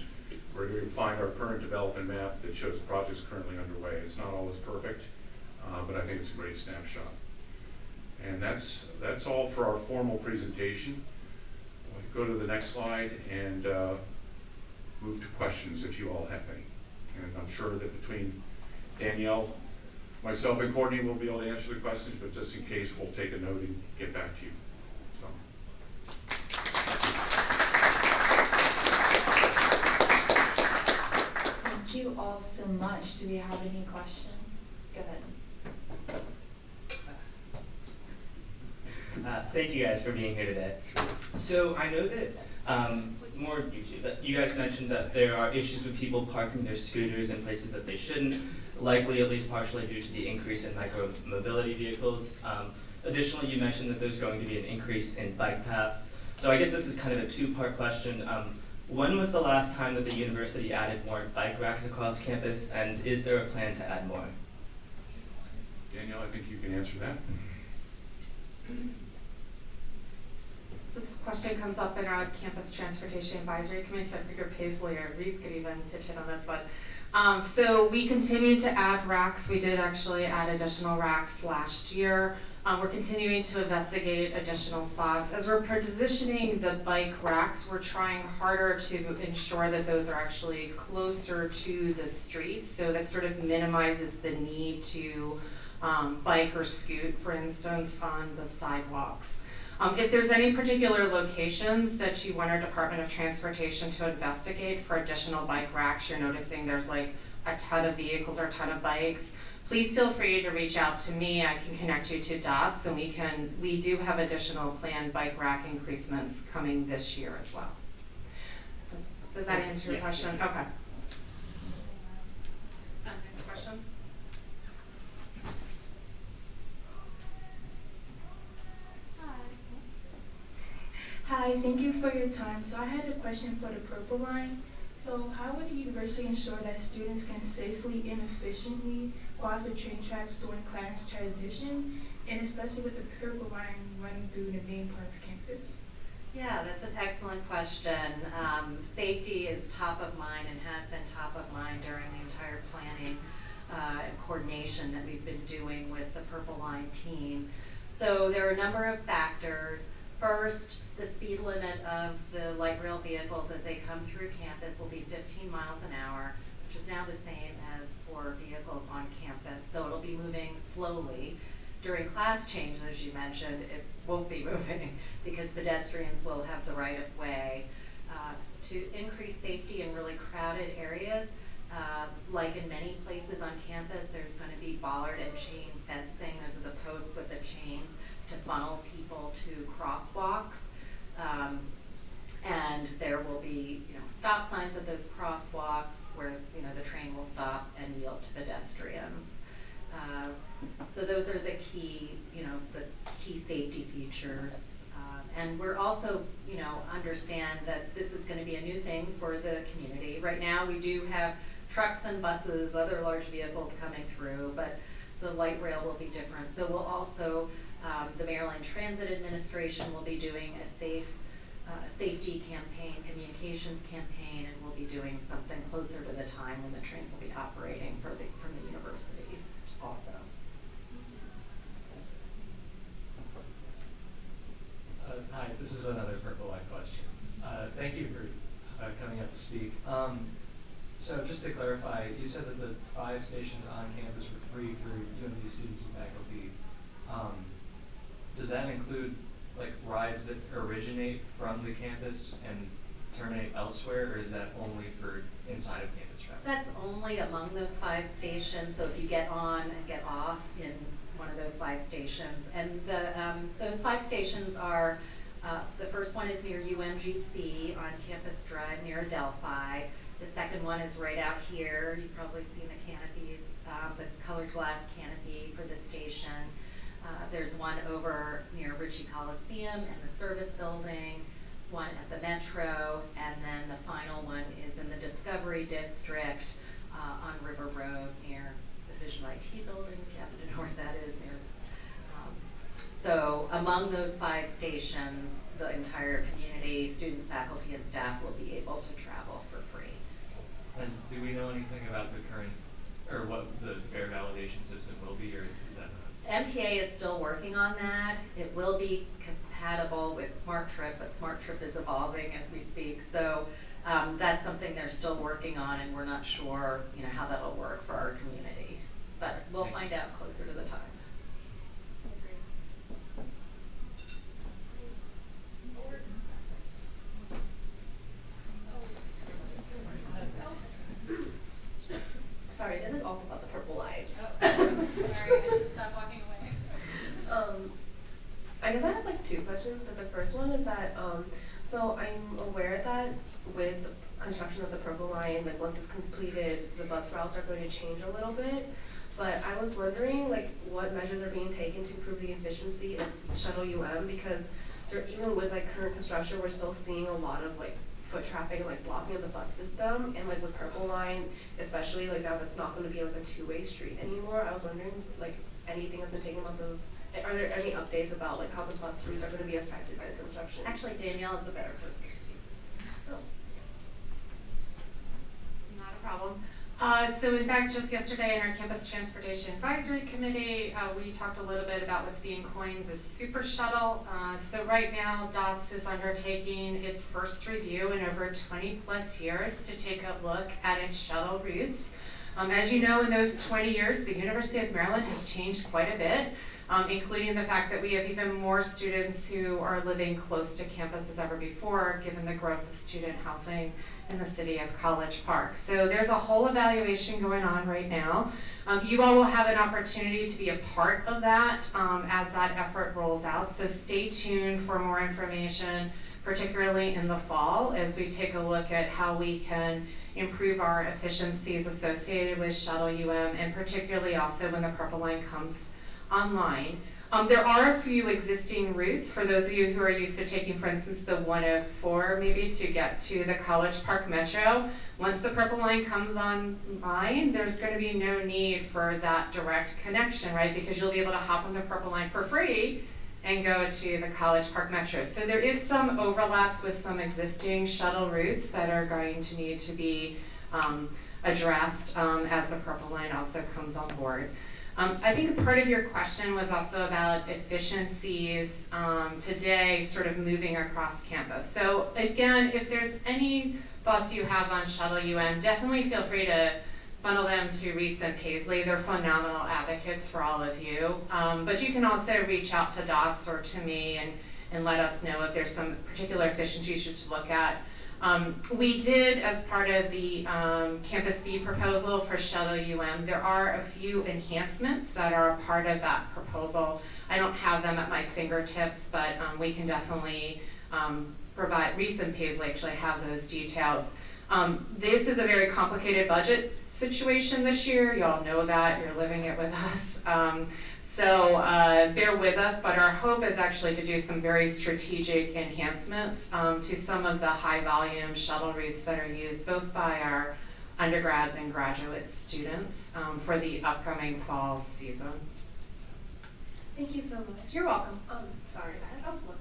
where you'll find our current development map that shows projects currently underway. It's not always perfect, but I think it's a great snapshot. And that's all for our formal presentation. We'll go to the next slide and move to questions if you all have any. And I'm sure that between Danielle, myself, and Courtney will be able to answer the questions, but just in case, we'll take a note and get back to you. So. Thank you all so much. Do we have any questions? Go ahead. Thank you guys for being here today. So I know that more of YouTube, but you guys mentioned that there are issues with people parking their scooters in places that they shouldn't, likely at least partially due to the increase in micro-mobility vehicles. Additionally, you mentioned that there's going to be an increase in bike paths. So I guess this is kind of a 2-part question. When was the last time that the university added more bike racks across campus, and is there a plan to add more? Danielle, I think you can answer that. So this question comes up in our campus transportation advisory committee, so I figured Paisley or Reese could even pitch in on this one. So we continue to add racks. We did actually add additional racks last year. We're continuing to investigate additional spots. As we're positioning the bike racks, we're trying harder to ensure that those are actually closer to the streets, so that sort of minimizes the need to bike or scoot, for instance, on the sidewalks. If there's any particular locations that you want our Department of Transportation to investigate for additional bike racks, you're noticing there's like a ton of vehicles or a ton of bikes, please feel free to reach out to me. I can connect you to DOTS, and we do have additional planned bike rack increasements coming this year as well. Does that answer your question? Okay. Next question. Hi, thank you for your time. So I had a question for the Purple Line. So how would the university ensure that students can safely and efficiently cross the train tracks during class transition, and especially with the Purple Line running through the main part of campus? Yeah, that's an excellent question. Safety is top of mind and has been top of mind during the entire planning and coordination that we've been doing with the Purple Line team. So there are a number of factors. First, the speed limit of the light rail vehicles as they come through campus will be 15 miles an hour, which is now the same as for vehicles on campus. So it'll be moving slowly. During class change, as you mentioned, it won't be moving because pedestrians will have the right of way. To increase safety in really crowded areas, like in many places on campus, there's going to be bollard and chain fencing. Those are the posts with the chains to funnel people to crosswalks. And there will be, stop signs at those crosswalks where, the train will stop and yield to pedestrians. So those are the key, the key safety features. And we're also, understand that this is going to be a new thing for the community. Right now we do have trucks and buses, other large vehicles coming through, but the light rail will be different. So we'll also, the Maryland Transit Administration will be doing a safety campaign, communications campaign, and we'll be doing something closer to the time when the trains will be operating from the universities also. Hi, this is another Purple Line question. Thank you for coming up to speak. So just to clarify, you said that the 5 stations on campus were free for UMD students and faculty. Does that include like rides that originate from the campus and terminate elsewhere, or is that only for inside of campus traffic? That's only among those 5 stations. So if you get on and get off in one of those 5 stations, and those 5 stations are, the first one is near UMGC on Campus Drive near Adelphi. The second one is right out here. You've probably seen the canopies, the colored glass canopy for the station. There's one over near Ritchie Coliseum and the service building, one at the Metro, and then the final one is in the Discovery District on River Road near the Vision IT building. You happen to know where that is near. So among those 5 stations, the entire community, students, faculty, and staff will be able to travel for free. And do we know anything about the current, or what the fare validation system will be, or is that not? MTA is still working on that. It will be compatible with SmartTrip, but SmartTrip is evolving as we speak. So that's something they're still working on, and we're not sure, how that'll work for our community. But we'll find out closer to the time. Sorry, this is also about the Purple Line. Oh, sorry, I should stop walking away. I guess I have like 2 questions, but the first one is that, so I'm aware that with the construction of the Purple Line, like once it's completed, the bus routes are going to change a little bit. But I was wondering like what measures are being taken to improve the efficiency of Shuttle UM, because even with like current construction, we're still seeing a lot of like foot traffic and like blocking of the bus system, and like with Purple Line, especially like now that's not going to be like a 2-way street anymore. I was wondering like anything has been taken about those. Are there any updates about like how the bus routes are going to be affected by the construction? Actually, Danielle is the better person. Oh. Not a problem. So in fact, just yesterday in our Campus Transportation Advisory Committee, we talked a little bit about what's being coined the Super Shuttle. So right now, DOTS is undertaking its first review in over 20 plus years to take a look at its shuttle routes. As you know, in those 20 years, the University of Maryland has changed quite a bit, including the fact that we have even more students who are living close to campus as ever before, given the growth of student housing in the city of College Park. So there's a whole evaluation going on right now. You all will have an opportunity to be a part of that as that effort rolls out. So stay tuned for more information, particularly in the fall, as we take a look at how we can improve our efficiencies associated with Shuttle UM, and particularly also when the Purple Line comes online. There are a few existing routes for those of you who are used to taking, for instance, the 104 maybe to get to the College Park Metro. Once the Purple Line comes online, there's going to be no need for that direct connection, right? Because you'll be able to hop on the Purple Line for free and go to the College Park Metro. So there is some overlaps with some existing shuttle routes that are going to need to be addressed as the Purple Line also comes on board. I think a part of your question was also about efficiencies today sort of moving across campus. So again, if there's any thoughts you have on Shuttle UM, definitely feel free to funnel them to Reese and Paisley. They're phenomenal advocates for all of you. But you can also reach out to DOTS or to me and let us know if there's some particular efficiencies you should look at. We did, as part of the Campus fee proposal for Shuttle UM, there are a few enhancements that are a part of that proposal. I don't have them at my fingertips, but we can definitely provide. Reese and Paisley actually have those details. This is a very complicated budget situation this year. Y'all know that, you're living it with us. So bear with us, but our hope is actually to do some very strategic enhancements to some of the high volume shuttle routes that are used both by our undergrads and graduate students for the upcoming fall season. Thank you so much. You're welcome. Sorry, I have one more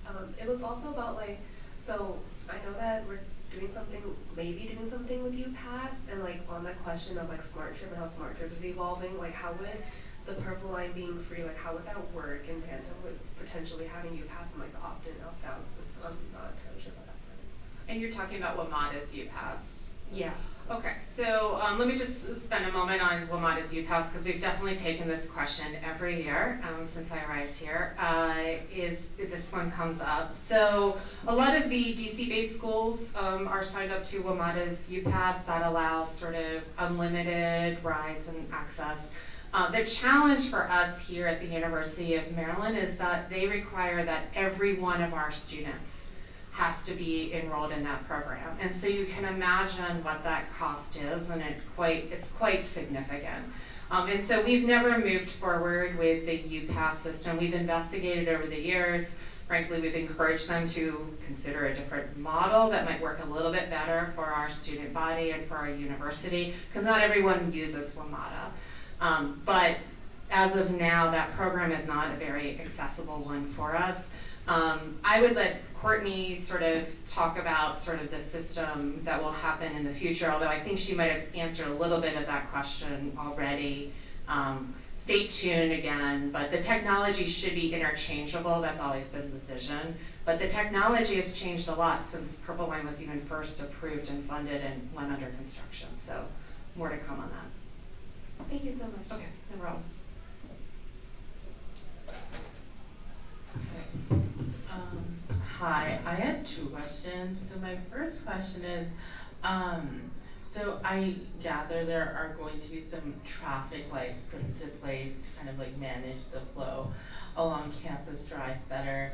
question. It was also about so I know that we're maybe doing something with UPass, and on that question of Smart Trip and how Smart Trip is evolving, how would the Purple Line being free, how would that work in tandem with potentially having UPass and the opt-in, opt-out system? I'm not entirely sure about that part. And you're talking about WMATA's UPass? Yeah. Okay, so let me just spend a moment on WMATA's UPass, because we've definitely taken this question every year since I arrived here. This one comes up. So a lot of the DC-based schools are signed up to WMATA's UPass that allows sort of unlimited rides and access. The challenge for us here at the University of Maryland is that they require that every one of our students has to be enrolled in that program. And so you can imagine what that cost is, and it's quite significant. And so we've never moved forward with the UPass system. We've investigated over the years. Frankly, we've encouraged them to consider a different model that might work a little bit better for our student body and for our university, because not everyone uses WMATA. But as of now, that program is not a very accessible one for us. I would let Courtney sort of talk about sort of the system that will happen in the future, although I think she might have answered a little bit of that question already. Stay tuned again, but the technology should be interchangeable. That's always been the vision. But the technology has changed a lot since Purple Line was even first approved and funded and went under construction. So more to come on that. Thank you so much. Okay, no problem. Hi, I had 2 questions. So my first question is, so I gather there are going to be some traffic lights put into place to kind of manage the flow along Campus Drive better.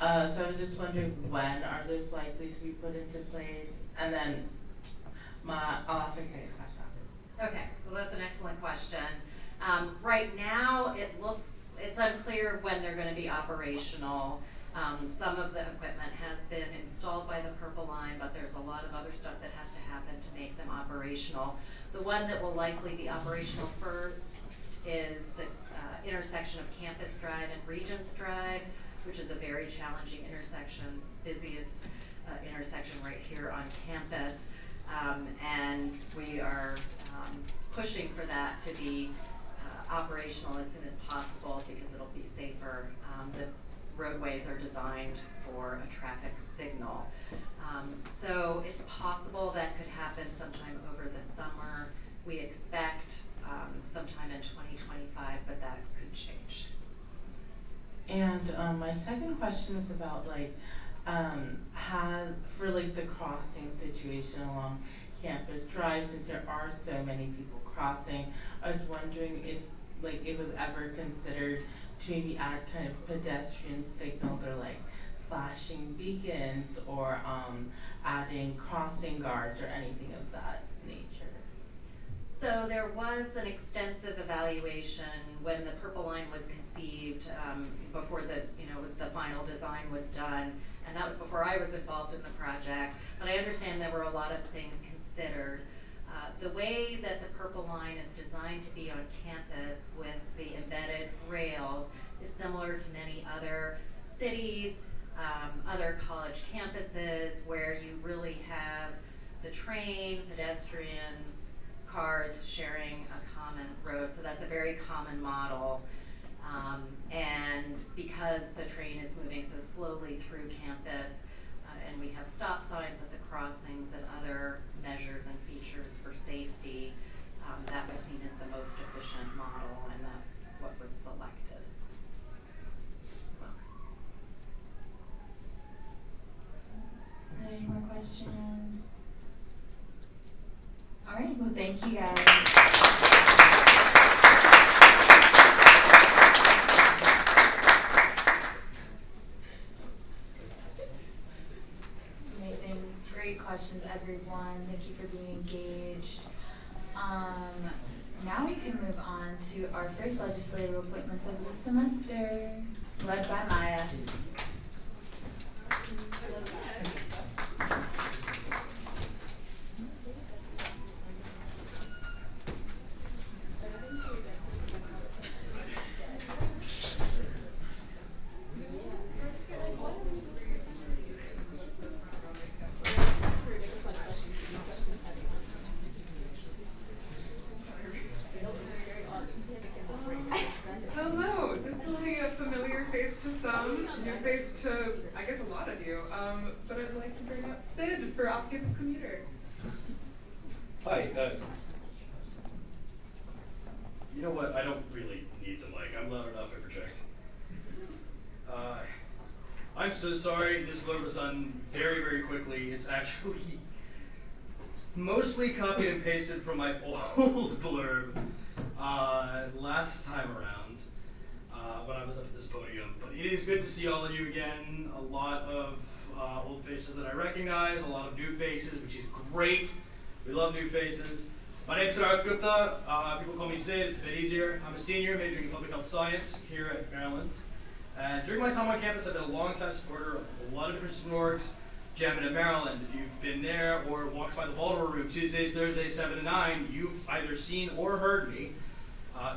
So I was just wondering, when are those likely to be put into place? And then I'll ask my second question after. Okay, well that's an excellent question. Right now, it's unclear when they're going to be operational. Some of the equipment has been installed by the Purple Line, but there's a lot of other stuff that has to happen to make them operational. The one that will likely be operational first is the intersection of Campus Drive and Regents Drive, which is a very challenging intersection, busiest intersection right here on campus. And we are pushing for that to be operational as soon as possible because it'll be safer. The roadways are designed for a traffic signal. So it's possible that could happen sometime over the summer. We expect sometime in 2025, but that could change. And my second question is about for the crossing situation along Campus Drive, since there are so many people crossing, I was wondering if it was ever considered to maybe add kind of pedestrian signals or flashing beacons or adding crossing guards or anything of that nature. So there was an extensive evaluation when the Purple Line was conceived, before the final design was done, and that was before I was involved in the project. But I understand there were a lot of things considered. The way that the Purple Line is designed to be on campus with the embedded rails is similar to many other cities, other college campuses, where you really have the train, pedestrians, cars sharing a common road. So that's a very common model. And because the train is moving so slowly through campus, and we have stop signs at the crossings and other measures and features for safety, that was seen as the most efficient model, and that's what was selected. Are there any more questions? All right, well, thank you guys. Amazing, great questions, everyone. Thank you for being engaged. Now we can move on to our first legislative appointments of the semester, led by Maya. Hello, this will be a familiar face to some, new face to, I guess, a lot of you. But I'd like to bring up Sid for off-campus commuter. Hi, you know what, I don't really need the mic, I'm loud enough, I project. I'm so sorry, this blurb was done very, very quickly. It's actually mostly copied and pasted from my old blurb last time around when I was up at this podium. But it is good to see all of you again, a lot of old faces that I recognize, a lot of new faces, which is great. We love new faces. My name is Siddharth Gupta. People call me Sid, it's a bit easier. I'm a senior majoring in public health science here at Maryland. And during my time on campus, I've been a long-time supporter of a lot of different student orgs, jamming at Maryland. If you've been there or walked by the Baltimore room Tuesdays, Thursdays, 7 to 9, you've either seen or heard me.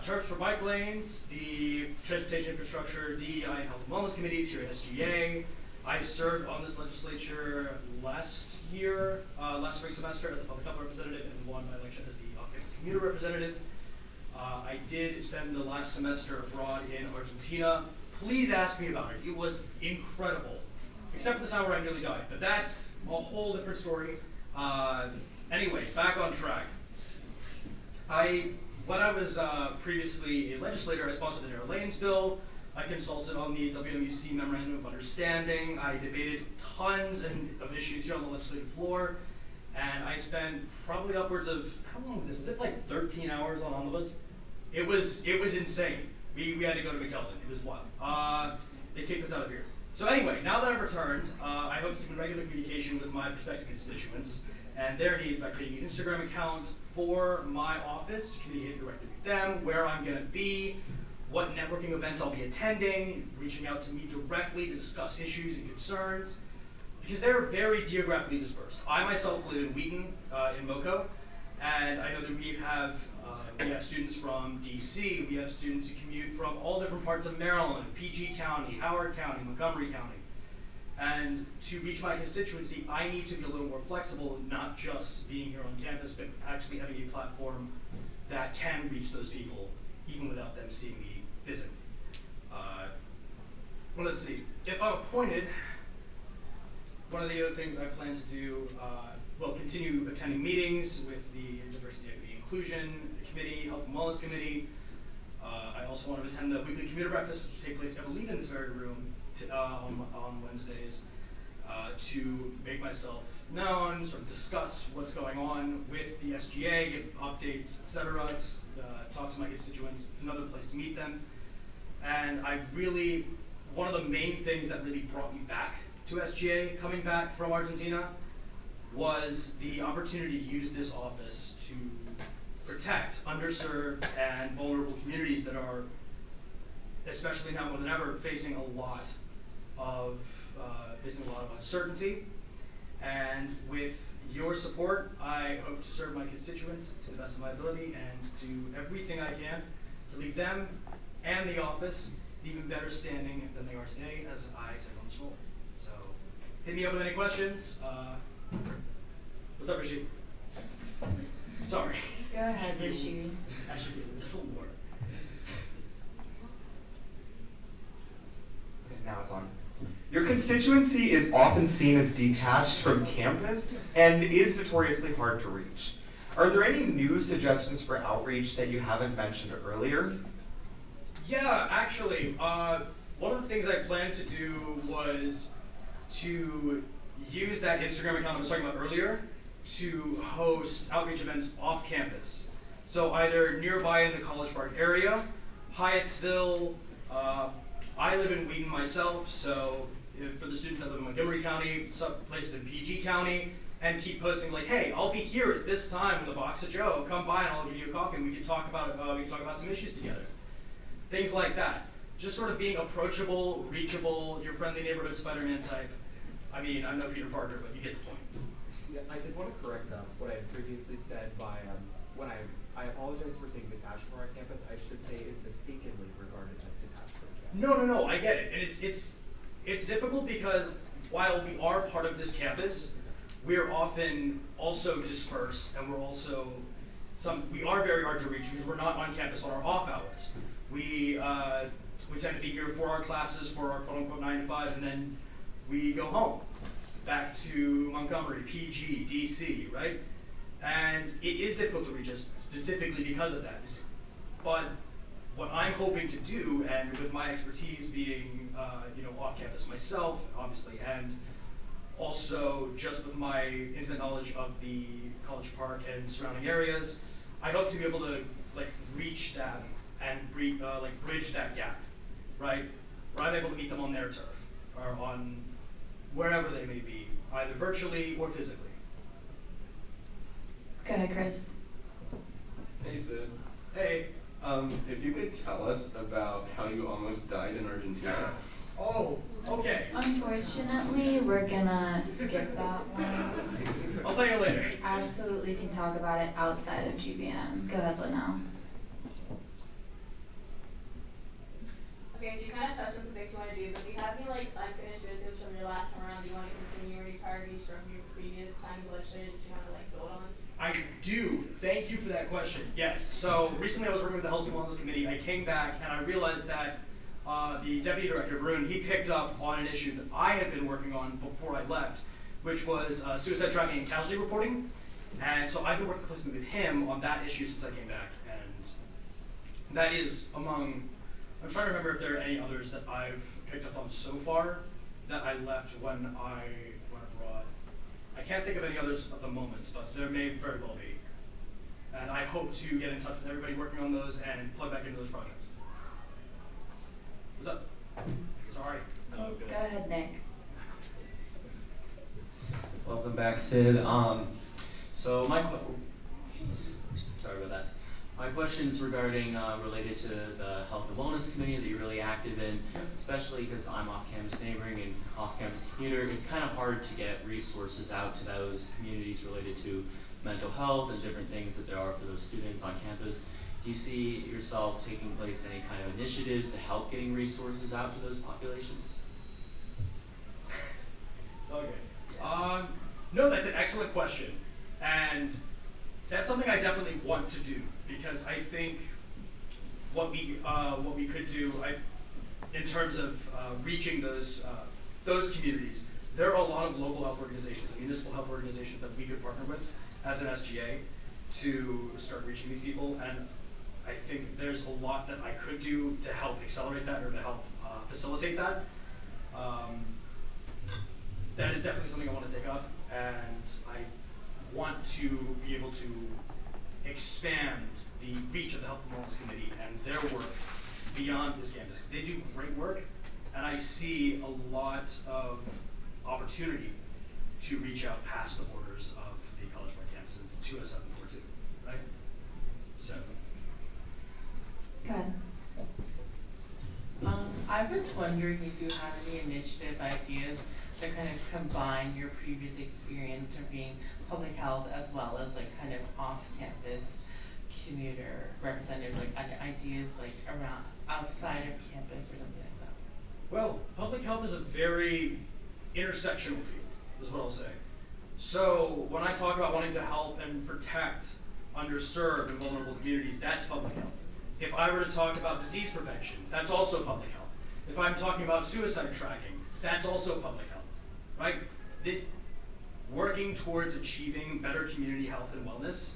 Terps for bike lanes, the transportation infrastructure, DEI and health and wellness committees here at SGA. I served on this legislature last spring semester as the public health representative and won my election as the off-campus commuter representative. I did spend the last semester abroad in Argentina. Please ask me about it. It was incredible, except for the time where I nearly died. But that's a whole different story. Anyway, back on track. When I was previously a legislator, I sponsored the narrow lanes bill. I consulted on the WMUC Memorandum of Understanding. I debated tons of issues here on the legislative floor. And I spent probably upwards of, how long was it? Was it like 13 hours on omnibus? It was insane. We had to go to McKellen. It was wild. They kicked us out of here. So anyway, now that I've returned, I hope to keep in regular communication with my prospective constituents and their needs by creating an Instagram account for my office to communicate directly with them, where I'm going to be, what networking events I'll be attending, reaching out to me directly to discuss issues and concerns, because they're very geographically dispersed. I myself live in Wheaton, in Moco, and I know that we have students from DC, we have students who commute from all different parts of Maryland, PG County, Howard County, Montgomery County. And to reach my constituency, I need to be a little more flexible, not just being here on campus, but actually having a platform that can reach those people, even without them seeing me physically. Well, let's see. If I'm appointed, one of the other things I plan to do, well, continue attending meetings with the Diversity, Equity, Inclusion Committee, Health and Wellness Committee. I also want to attend the weekly commuter breakfast, which will take place, I believe, in this very room on Wednesdays, to make myself known, sort of discuss what's going on with the SGA, give updates, etc. Just talk to my constituents. It's another place to meet them. And one of the main things that really brought me back to SGA, coming back from Argentina, was the opportunity to use this office to protect underserved and vulnerable communities that are, especially now more than ever, facing a lot of uncertainty. And with your support, I hope to serve my constituents to the best of my ability and do everything I can to leave them and the office in even better standing than they are today as I take on this role. So, hit me up with any questions. What's up, Rishi? Sorry. Go ahead, Rishi. I should be a little more. Okay, now it's on. Your constituency is often seen as detached from campus and is notoriously hard to reach. Are there any new suggestions for outreach that you haven't mentioned earlier? Yeah, actually, one of the things I planned to do was to use that Instagram account I was talking about earlier to host outreach events off campus. So either nearby in the College Park area, Hyattsville, I live in Wheaton myself, so for the students that live in Montgomery County, some places in PG County, and keep posting like, hey, I'll be here at this time with a box of Joe, come by and I'll give you a coffee and we can talk about some issues together. Things like that. Just sort of being approachable, reachable, your friendly neighborhood Spider-Man type. I mean, I'm no Peter Parker, but you get the point. Yeah, I did want to correct what I had previously said by when I apologize for saying detached from our campus. I should say is mistakenly regarded as detached from campus. No, I get it, and it's difficult because while we are part of this campus, we're often also dispersed, and we are very hard to reach because we're not on campus on our off hours. We tend to be here for our classes, for our quote-unquote 9 to 5, and then we go home, back to Montgomery, PG, DC, right? And it is difficult to reach us specifically because of that. But what I'm hoping to do, and with my expertise being, off campus myself, obviously, and also just with my intimate knowledge of the College Park and surrounding areas, I hope to be able to reach that and bridge that gap, right? Where I'm able to meet them on their turf or on wherever they may be, either virtually or physically. Go ahead, Chris. Hey, Sid. Hey. If you could tell us about how you almost died in Argentina. Oh, okay. Unfortunately, we're gonna skip that one. I'll tell you later. Absolutely can talk about it outside of GBM. Go ahead, Linnell. Okay, so you kind of touched on some things you want to do, but do you have any unfinished business from your last time around that you want to continue, or any priorities from your previous times legislature that you want to build on? I do. Thank you for that question. Yes. So recently I was working with the Health and Wellness Committee. I came back and I realized that the Deputy Director, Varun, he picked up on an issue that I had been working on before I left, which was suicide tracking and casualty reporting. And so I've been working closely with him on that issue since I came back. And that is among, I'm trying to remember if there are any others that I've picked up on so far that I left when I went abroad. I can't think of any others at the moment, but there may very well be. And I hope to get in touch with everybody working on those and plug back into those projects. What's up? Sorry. Go ahead, Nick. Welcome back, Sid. So sorry about that. My question's regarding related to the Health and Wellness Committee that you're really active in, especially because I'm off-campus neighboring and off-campus commuter. It's kind of hard to get resources out to those communities related to mental health and different things that there are for those students on campus. Do you see yourself taking place any kind of initiatives to help getting resources out to those populations? It's all good. No, that's an excellent question, and that's something I definitely want to do, because I think what we could do, in terms of reaching those communities, there are a lot of local health organizations, municipal health organizations that we could partner with as an SGA to start reaching these people, and I think there's a lot that I could do to help accelerate that or to help facilitate that. That is definitely something I want to take up, and I want to be able to expand the reach of the Health and Wellness Committee and their work beyond this campus. They do great work, and I see a lot of opportunity to reach out past the borders of the College Park campus and 20742, right? So. Go ahead. I was wondering if you had any initiative ideas that kind of combine your previous experience of being public health as well as like kind of off-campus commuter representative, like ideas like around outside of campus or something like that. Well, public health is a very intersectional field, is what I'll say. So when I talk about wanting to help and protect underserved and vulnerable communities, that's public health. If I were to talk about disease prevention, that's also public health. If I'm talking about suicide tracking, that's also public health, right? Working towards achieving better community health and wellness,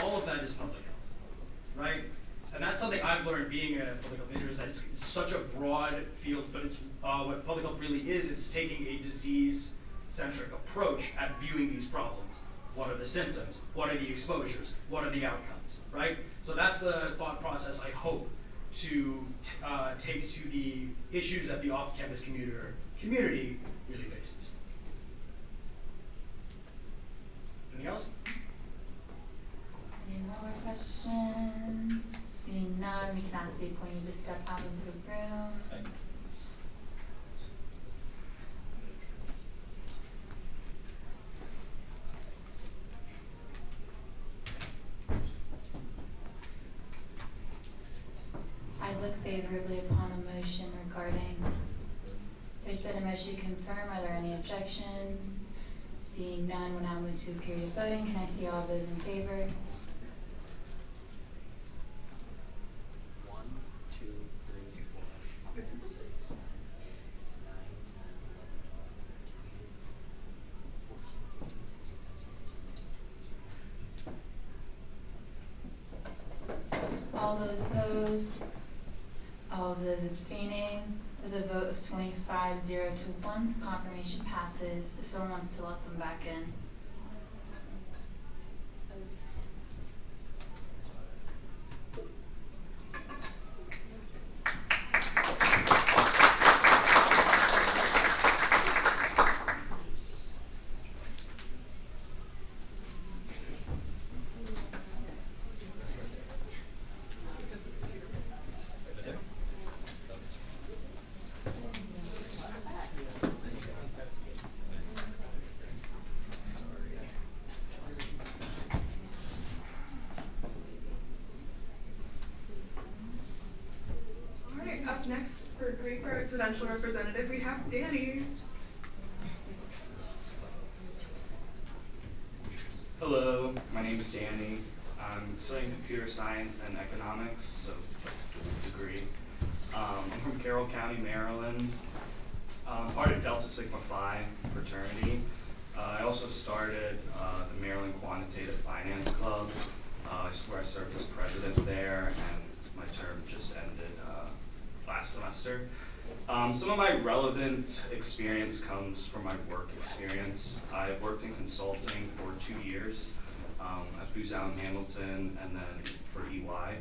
all of that is public health, right? And that's something I've learned being a public health major, is that it's such a broad field, but it's what public health really is, it's taking a disease-centric approach at viewing these problems. What are the symptoms? What are the exposures? What are the outcomes, right? So that's the thought process I hope to take to the issues that the off-campus community really faces. Anything else? Any more questions? Seeing none, we can ask the appointee to step out of the room. I look favorably upon a motion regarding, there's been a motion to confirm. Are there any objections? Seeing none, we'll now move to a period of voting. Can I see all those in favor? 1, 2, 3, 4, 5, 6, 7, 8, 9, 10, 11, 12, 13, 14, 15, 16, 17, 18, 19, 20. All those opposed? All of those abstaining? With a vote of 25-0 to 1, this confirmation passes. If someone wants to let them back in. Up next, for Greek Residential Representative, we have Danny. Hello, my name is Danny. I'm studying computer science and economics, so dual degree. I'm from Carroll County, Maryland. I'm part of Delta Sigma Phi fraternity. I also started the Maryland Quantitative Finance Club, where I served as president there, and my term just ended last semester. Some of my relevant experience comes from my work experience. I've worked in consulting for 2 years at Booz Allen Hamilton and then for EY.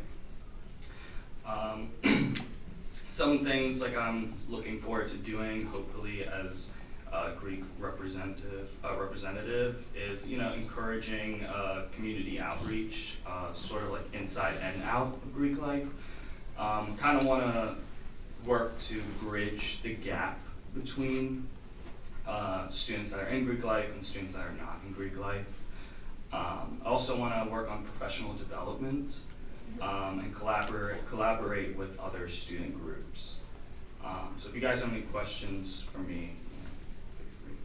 Some things like I'm looking forward to doing, hopefully as a Greek representative, is encouraging community outreach, sort of like inside and out of Greek life. Kind of want to work to bridge the gap between students that are in Greek life and students that are not in Greek life. I also want to work on professional development and collaborate with other student groups. So if you guys have any questions for me, feel free.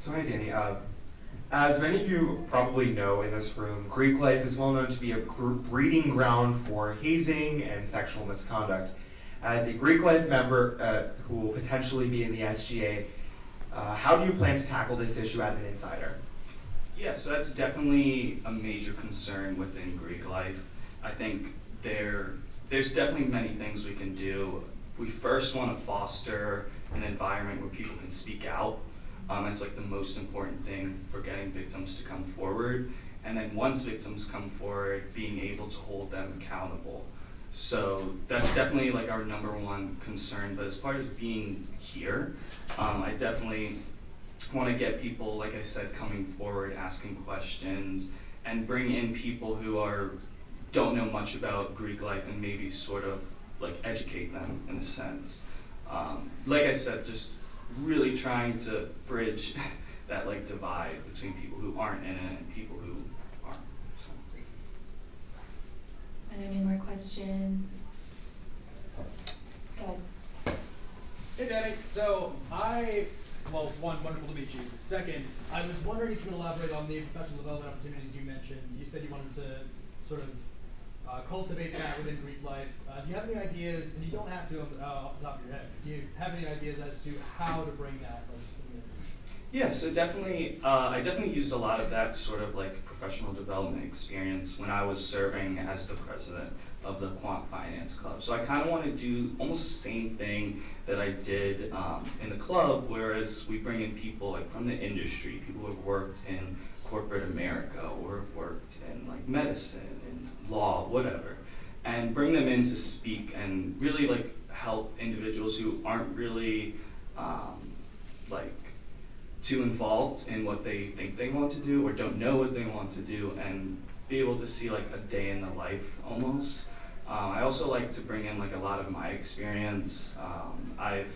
So hi, Danny. As many of you probably know in this room, Greek life is well known to be a breeding ground for hazing and sexual misconduct. As a Greek life member who will potentially be in the SGA, how do you plan to tackle this issue as an insider? Yeah, so that's definitely a major concern within Greek life. I think there's definitely many things we can do. We first want to foster an environment where people can speak out. It's like the most important thing for getting victims to come forward. And then once victims come forward, being able to hold them accountable. So that's definitely like our #1 concern. But as far as being here, I definitely want to get people, like I said, coming forward, asking questions, and bring in people who don't know much about Greek life and maybe sort of like educate them in a sense. Like I said, just really trying to bridge that like divide between people who aren't in it and people who aren't. Are there any more questions? Go ahead. Hey Danny, so well, one, wonderful to meet you. Second, I was wondering if you could elaborate on the professional development opportunities you mentioned. You said you wanted to sort of cultivate that within Greek life. Do you have any ideas, and you don't have to off the top of your head, do you have any ideas as to how to bring that? Yeah, so definitely, I definitely used a lot of that sort of like professional development experience when I was serving as the president of the Quant Finance Club. So I kind of want to do almost the same thing that I did in the club, whereas we bring in people like from the industry, people who have worked in corporate America or have worked in like medicine and law, whatever, and bring them in to speak and really like help individuals who aren't really like too involved in what they think they want to do or don't know what they want to do, and be able to see like a day in the life almost. I also like to bring in like a lot of my experience. I've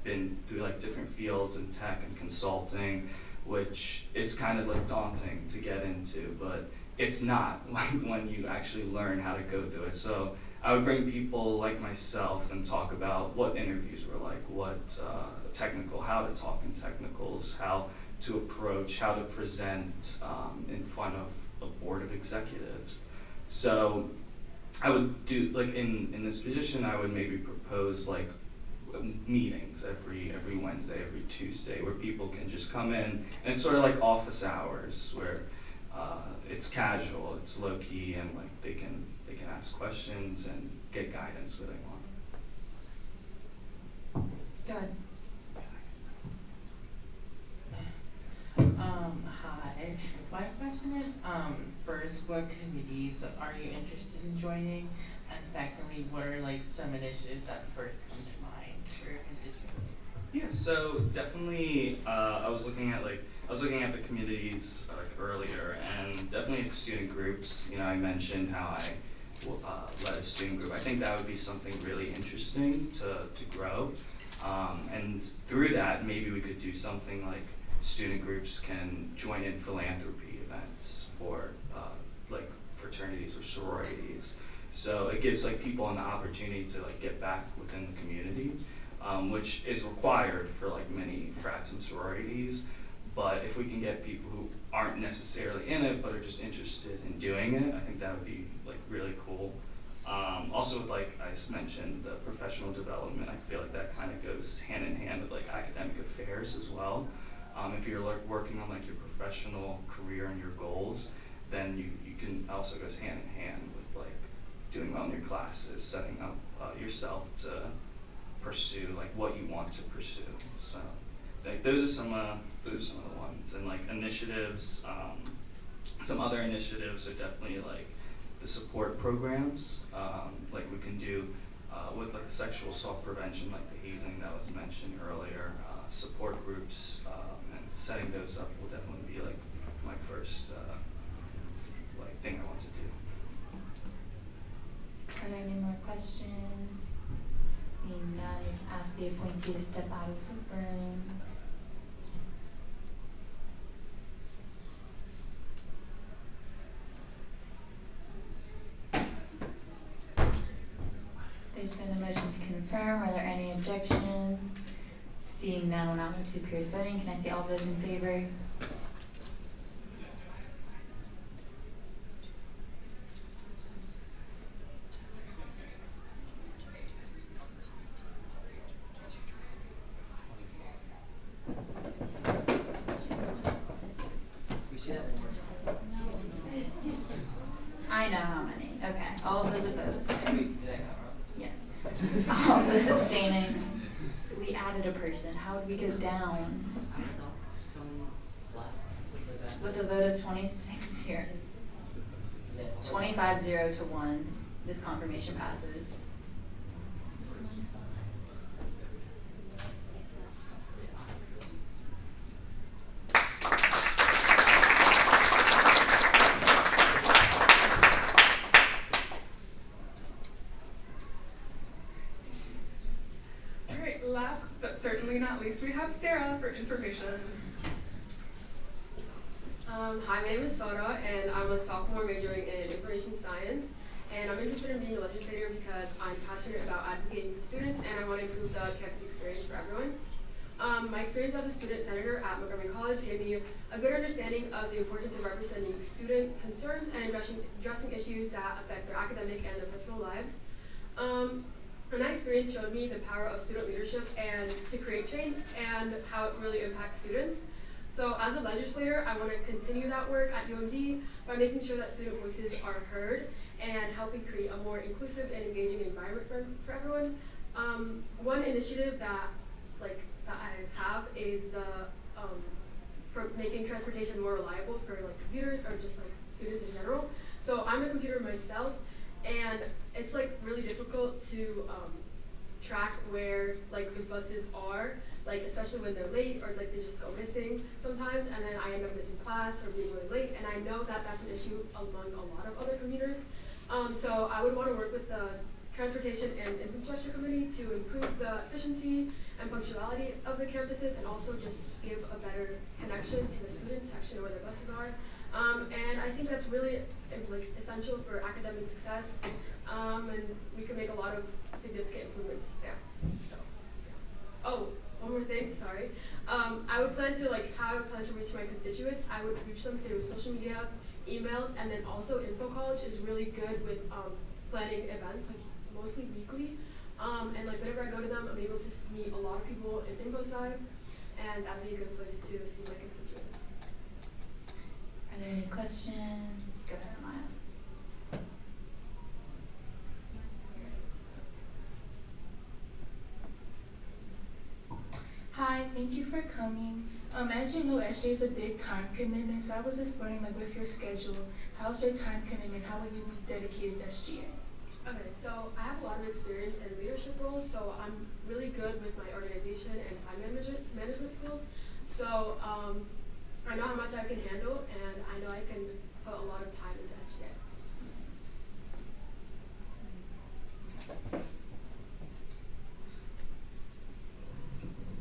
been through like different fields in tech and consulting, which is kind of like daunting to get into, but it's not when you actually learn how to go through it. So I would bring people like myself and talk about what interviews were like, what how to talk in technicals, how to approach, how to present in front of a board of executives. So I would do, like in this position, I would maybe propose like meetings every Wednesday, every Tuesday, where people can just come in, and it's sort of like office hours where it's casual, it's low key, and like they can ask questions and get guidance where they want. Go ahead. Hi. My question is, first, what committees are you interested in joining? And secondly, what are like some initiatives that first come to mind for your constituency? Yeah, so definitely, I was looking at the communities earlier, and definitely the student groups. You know, I mentioned how I led a student group. I think that would be something really interesting to grow, and through that, maybe we could do something like student groups can join in philanthropy events for like fraternities or sororities. So it gives like people an opportunity to like get back within the community, which is required for like many frats and sororities. But if we can get people who aren't necessarily in it but are just interested in doing it, I think that would be like really cool. Also with like I mentioned, the professional development, I feel like that kind of goes hand in hand with like academic affairs as well. If you're like working on like your professional career and your goals, then you can also goes hand in hand with like doing well in your classes, setting up yourself to pursue like what you want to pursue. So like those are some of the ones, and like initiatives. Some other initiatives are definitely like the support programs, like we can do with like the sexual assault prevention, like the hazing that was mentioned earlier. Support groups and setting those up will definitely be like my first like thing I want to do. Are there any more questions? Seeing none, you can ask the appointee to step out of the room. There's been a motion to confirm. Are there any objections? Seeing none, we'll now move to period voting. Can I see all those in favor? We see that one more time. I know how many. Okay, all of those opposed. Wait, did I count wrong? Yes. All those abstaining. We added a person. How would we go down? I don't know, some left, something like that. With a vote of 26-0. 25-0 to 1. This confirmation passes. Alright, last but certainly not least, we have Sarah for information. Hi, my name is Sara, and I'm a sophomore majoring in information science. And I'm interested in being a legislator because I'm passionate about advocating for students, and I want to improve the campus experience for everyone. My experience as a student senator at Montgomery College gave me a good understanding of the importance of representing student concerns and addressing issues that affect their academic and their personal lives. And that experience showed me the power of student leadership and to create change and how it really impacts students. So as a legislator, I want to continue that work at UMD by making sure that student voices are heard and helping create a more inclusive and engaging environment for everyone. One initiative that I have is for making transportation more reliable for commuters or just students in general. So I'm a computer myself, and it's really difficult to track where the buses are, especially when they're late or they just go missing sometimes, and then I end up missing class or being really late, and I know that that's an issue among a lot of other commuters. So I would want to work with the Transportation and Infrastructure Committee to improve the efficiency and punctuality of the campuses, and also just give a better connection to the students to actually know where their buses are. And I think that's really essential for academic success, and we can make a lot of significant improvements there. So, oh, one more thing, sorry. I would plan to how I would plan to reach my constituents. I would reach them through social media, emails, and then also Info College is really good with planning events, mostly weekly. And whenever I go to them, I'm able to meet a lot of people in Info side, and that'd be a good place to see my constituents. Are there any questions? Go ahead, Maya. Hi, thank you for coming. As you know, SJ is a big time commitment, so I was just wondering, with your schedule, how's your time commitment? How will you be dedicated to SGA? Okay, so I have a lot of experience in leadership roles, so I'm really good with my organization and time management skills. So I know how much I can handle, and I know I can put a lot of time into SGA.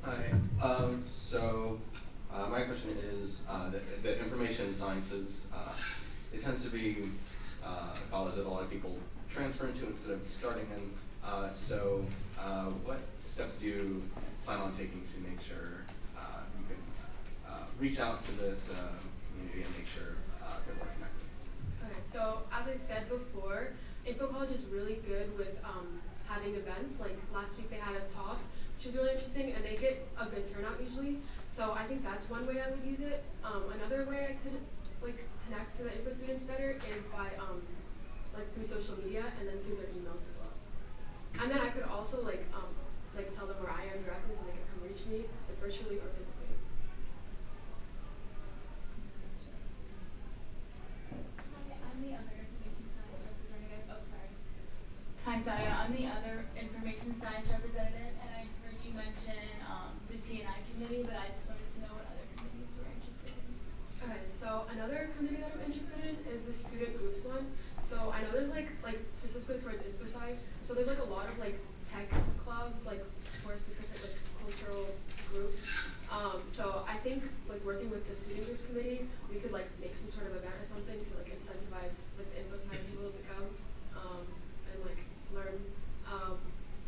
Hi. My question is the information sciences. It tends to be a college that a lot of people transfer into instead of starting in. What steps do you plan on taking to make sure you can reach out to this community and make sure they're more connected? Okay, so as I said before, Info College is really good with having events. Last week they had a talk, which was really interesting, and they get a good turnout usually. So I think that's one way I would use it. Another way I could connect to the Info students better is by through social media and then through their emails as well. And then I could also tell them where I am directly so they can come reach me virtually or physically. I'm the other information science representative. Oh, sorry. Hi, Saya. I'm the other information science representative, and I heard you mention the T&I committee, but I just wanted to know what other committees you were interested in. Okay, so another committee that I'm interested in is the student groups one. So I know there's specifically towards InfoSci, so there's a lot of tech clubs for specific cultural groups. So I think working with the student groups committee, we could make some sort of event or something to incentivize InfoSci people to come and learn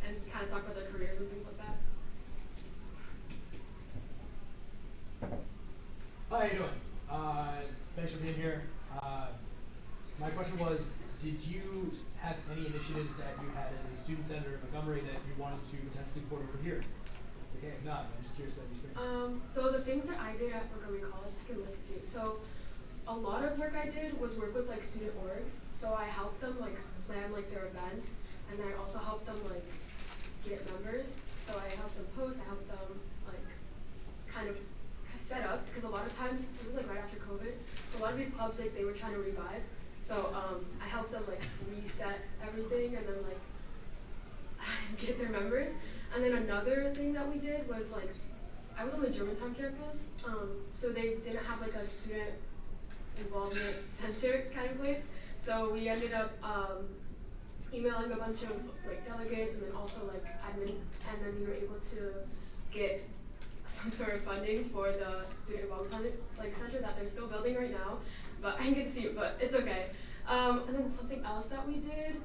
and kind of talk about their careers and things like that. thanks for being here. My question was, did you have any initiatives that you had as a student senator in Montgomery that you wanted to potentially port over here? Okay, if not, I'm just curious about your experience. So the things that I did at Montgomery College, I can list a few. So a lot of work I did was work with like student orgs. So I helped them like plan like their events, and then I also helped them like get members. So I helped them post, I helped them like kind of set up, because a lot of times it was like right after COVID. So a lot of these clubs like they were trying to revive. So I helped them like reset everything and then like get their members. And then another thing that we did was like, I was on the Germantown campus, so they didn't have like a student involvement center kind of place. So we ended up emailing a bunch of like delegates and then also like admin, and then we were able to get some sort of funding for the student involvement like center that they're still building right now. But I can see it, but it's okay. And then something else that we did,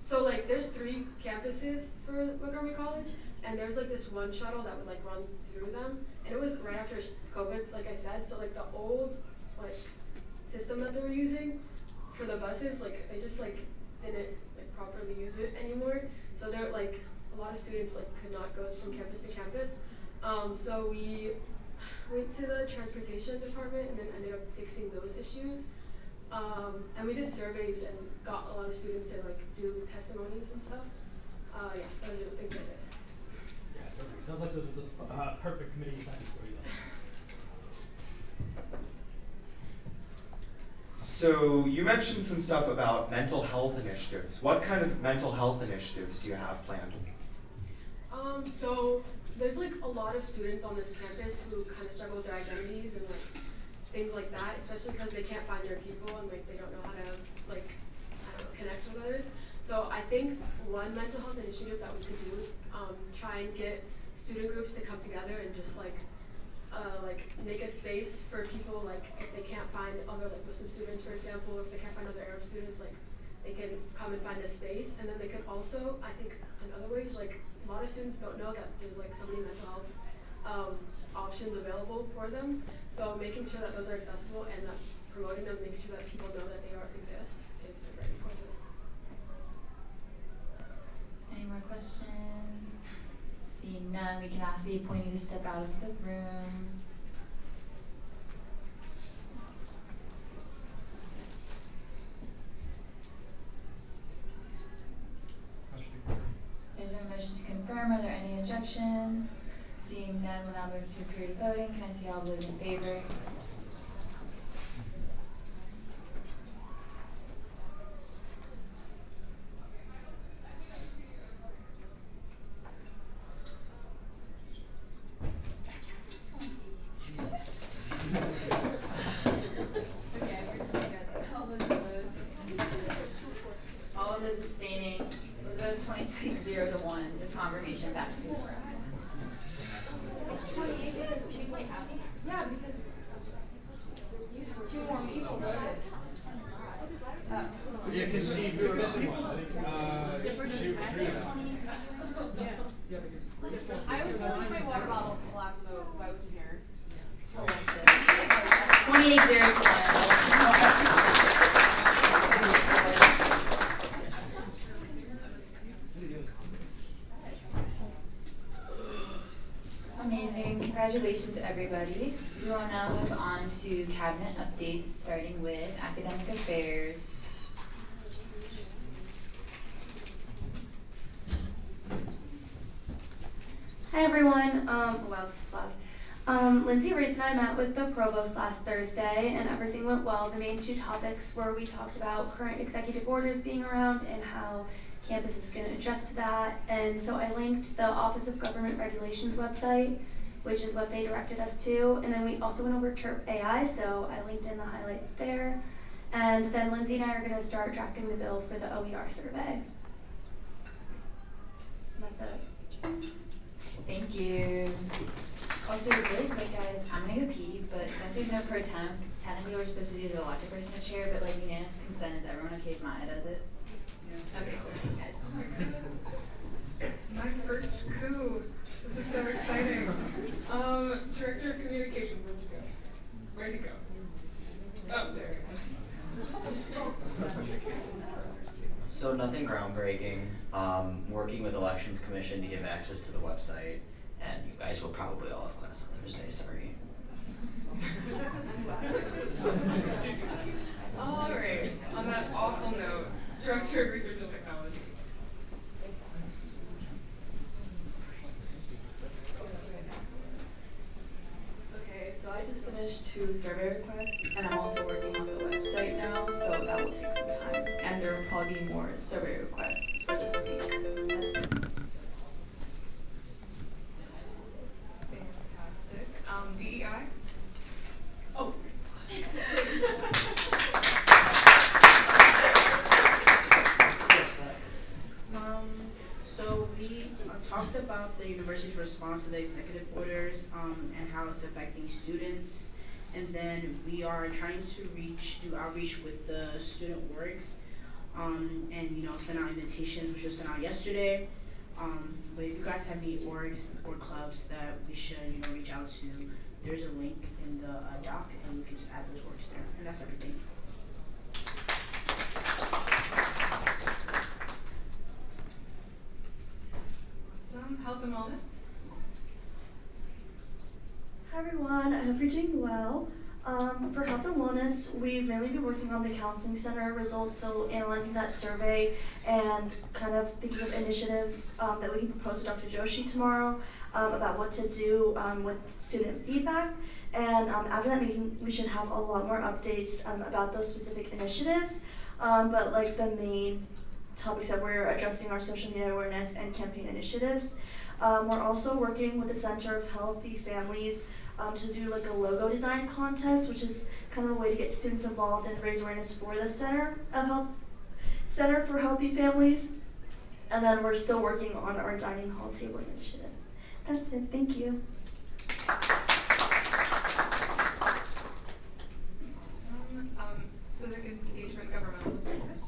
so like there's 3 campuses for Montgomery College, and there's like this one shuttle that would like run through them, and it was right after COVID, like I said, so like the old like system that they were using for the buses, like they just like didn't like properly use it anymore, so there like a lot of students like could not go from campus to campus. So we went to the transportation department and then ended up fixing those issues. And we did surveys and got a lot of students to like do testimonies and stuff. Yeah, those are the things I did. Yeah, perfect. Sounds like those are those perfect committee assignments for you. So you mentioned some stuff about mental health initiatives. What kind of mental health initiatives do you have planned? So there's like a lot of students on this campus who kind of struggle with their identities and like things like that, especially because they can't find their people and like they don't know how to like, I don't know, connect with others. So I think one mental health initiative that we could do is try and get student groups to come together and just like make a space for people, like if they can't find other like Muslim students, for example, if they can't find other Arab students, like they can come and find a space. And then they could also, I think in other ways, like a lot of students don't know that there's like so many mental health options available for them. So making sure that those are accessible and that promoting them, making sure that people know that they exist is very important. Any more questions? Seeing none, we can ask the appointee to step out of the room. There's no motion to confirm. Are there any objections? Seeing none, we'll now move to a period of voting. Can I see all those in favor? Okay, we're just gonna get all those opposed. All of those abstaining. We'll vote 26-0-1. This confirmation passes. Yeah, because 2 more people voted. Yeah, because we were missing one. I think, I was filling my water bottle for the last vote, so I wasn't here. 28-0-1. Amazing. Congratulations, everybody. We will now move on to cabinet updates, starting with academic affairs. Hi everyone. Wow, this is loud. Lindsay, Reese, and I met with the provost last Thursday, and everything went well. The main 2 topics were we talked about current executive orders being around and how campus is going to adjust to that. And so I linked the Office of Government Regulations website, which is what they directed us to. And then we also went over TERP AI, so I linked in the highlights there. And then Lindsay and I are going to start drafting the bill for the OER survey. That's it. Thank you. Also, really quick, guys, I'm gonna go pee, but since there's no pro temp, technically we're supposed to do the elected person to chair, but like unanimous consent, is everyone okay if Maya does it? Yeah. Okay, cool, thanks guys. My first coup. This is so exciting. Director of Communications, where'd you go? Where'd you go? Oh, there. So nothing groundbreaking. Working with Elections Commission to give access to the website, and you guys will probably all have class on Thursday. Sorry. All right. On that awful note, Director of Research and Technology. Okay, so I just finished 2 survey requests, and I'm also working on the website now, so that will take some time. And there will probably be more survey requests for this week. Fantastic. DEI? Oh. So we talked about the university's response to the executive orders and how it's affecting students. And then we are trying to do outreach with the student orgs and send out invitations, which was sent out yesterday. But if you guys have any orgs or clubs that we should reach out to, there's a link in the doc and you can just add those orgs there. And that's everything. Awesome. Health and wellness? Hi everyone, I hope you're doing well. For health and wellness, we've mainly been working on the counseling center results, so analyzing that survey and kind of thinking of initiatives that we can propose to Dr. Joshi tomorrow about what to do with student feedback. And after that meeting, we should have a lot more updates about those specific initiatives. But like the main topics that we're addressing are social media awareness and campaign initiatives. We're also working with the Center of Healthy Families to do like a logo design contest, which is kind of a way to get students involved and raise awareness for the Center for Healthy Families. And then we're still working on our dining hall table initiative. That's it, thank you. Awesome. Civic engagement, governmental affairs.